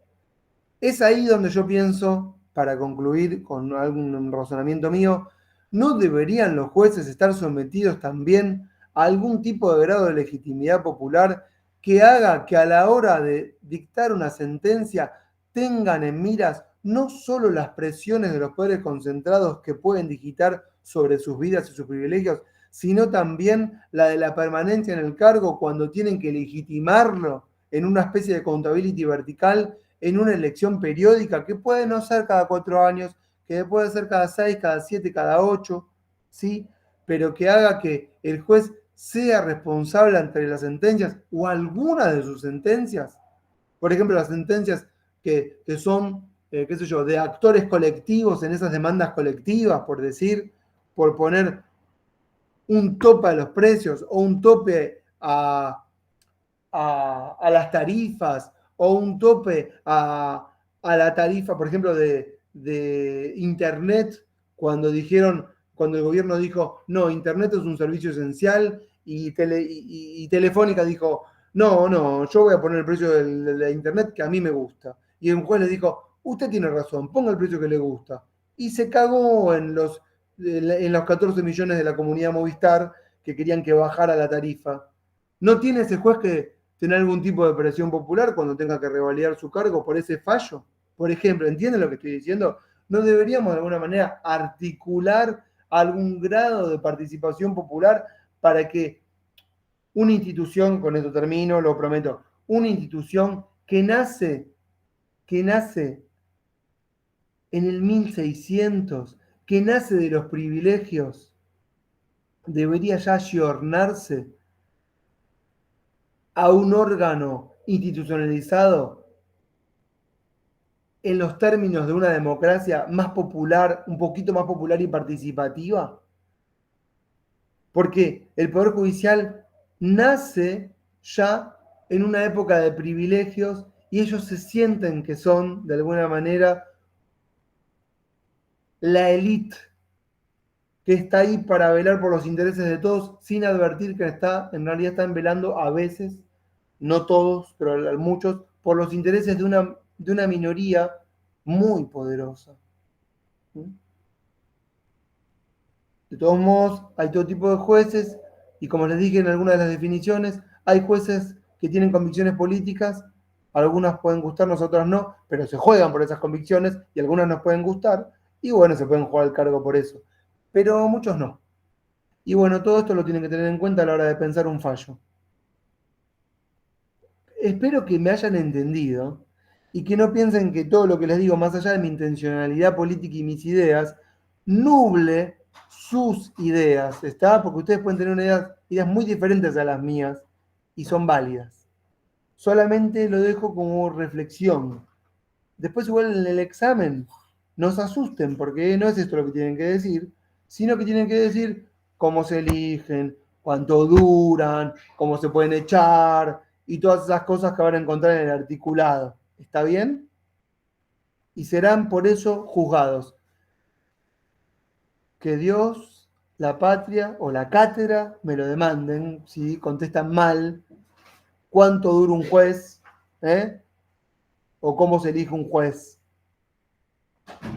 Es ahí donde yo pienso, para concluir con algún razonamiento mío, ¿no deberían los jueces estar sometidos también a algún tipo de grado de legitimidad popular que haga que a la hora de dictar una sentencia tengan en miras no solo las presiones de los poderes concentrados que pueden digitar sobre sus vidas y sus privilegios, sino también la de la permanencia en el cargo cuando tienen que legitimarlo en una especie de accountability vertical en una elección periódica que puede no ser cada 4 años, que puede ser cada 6, cada 7, cada 8, ¿sí? Pero que haga que el juez sea responsable ante las sentencias o alguna de sus sentencias. Por ejemplo, las sentencias que son, qué sé yo, de actores colectivos en esas demandas colectivas, por decir, por poner un tope a los precios o un tope a las tarifas o un tope a la tarifa, por ejemplo, de Internet, cuando el gobierno dijo, no, Internet es un servicio esencial, y Telefónica dijo, no, yo voy a poner el precio de Internet que a mí me gusta. Y un juez le dijo, usted tiene razón, ponga el precio que le gusta. Y se cagó en los 14 millones de la comunidad Movistar que querían que bajara la tarifa. ¿No tiene ese juez que tener algún tipo de presión popular cuando tenga que revalidar su cargo por ese fallo? Por ejemplo, ¿entienden lo que estoy diciendo? ¿No deberíamos de alguna manera articular algún grado de participación popular para que una institución, con esto termino, lo prometo, una institución que nace en el 1600, que nace de los privilegios, debería ya ayornarse a un órgano institucionalizado en los términos de una democracia más popular, un poquito más popular y participativa? Porque el Poder Judicial nace ya en una época de privilegios y ellos se sienten que son, de alguna manera, la élite que está ahí para velar por los intereses de todos sin advertir que en realidad están velando a veces, no todos, pero muchos, por los intereses de una minoría muy poderosa. De todos modos, hay todo tipo de jueces y, como les dije en algunas de las definiciones, hay jueces que tienen convicciones políticas, algunas pueden gustarnos, otras no, pero se juegan por esas convicciones y algunas nos pueden gustar y bueno, se pueden jugar al cargo por eso, pero muchos no. Y bueno, todo esto lo tienen que tener en cuenta a la hora de pensar un fallo. Espero que me hayan entendido y que no piensen que todo lo que les digo, más allá de mi intencionalidad política y mis ideas, nuble sus ideas, ¿está? Porque ustedes pueden tener ideas muy diferentes a las mías y son válidas. Solamente lo dejo como reflexión. Después igual en el examen no se asusten, porque no es esto lo que tienen que decir, sino que tienen que decir cómo se eligen, cuánto duran, cómo se pueden echar y todas esas cosas que van a encontrar en el articulado. ¿Está bien? Y serán por eso juzgados. Que Dios, la patria o la cátedra me lo demanden si contestan mal. ¿Cuánto dura un juez? ¿O cómo se elige un juez?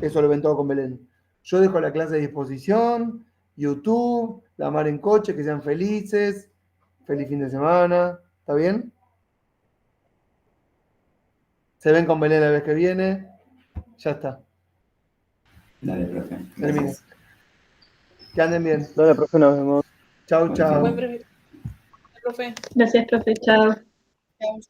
Eso lo ven todo con Belén. Yo dejo la clase a disposición, YouTube, la mar en coche, que sean felices, feliz fin de semana. ¿Está bien? Se ven con Belén la vez que viene. Ya está. Dale, profe. Termina. Gracias. Que anden bien. Dale, profe, nos vemos. Chau, chau. Buen profe. Gracias, profe. Chao. Chao.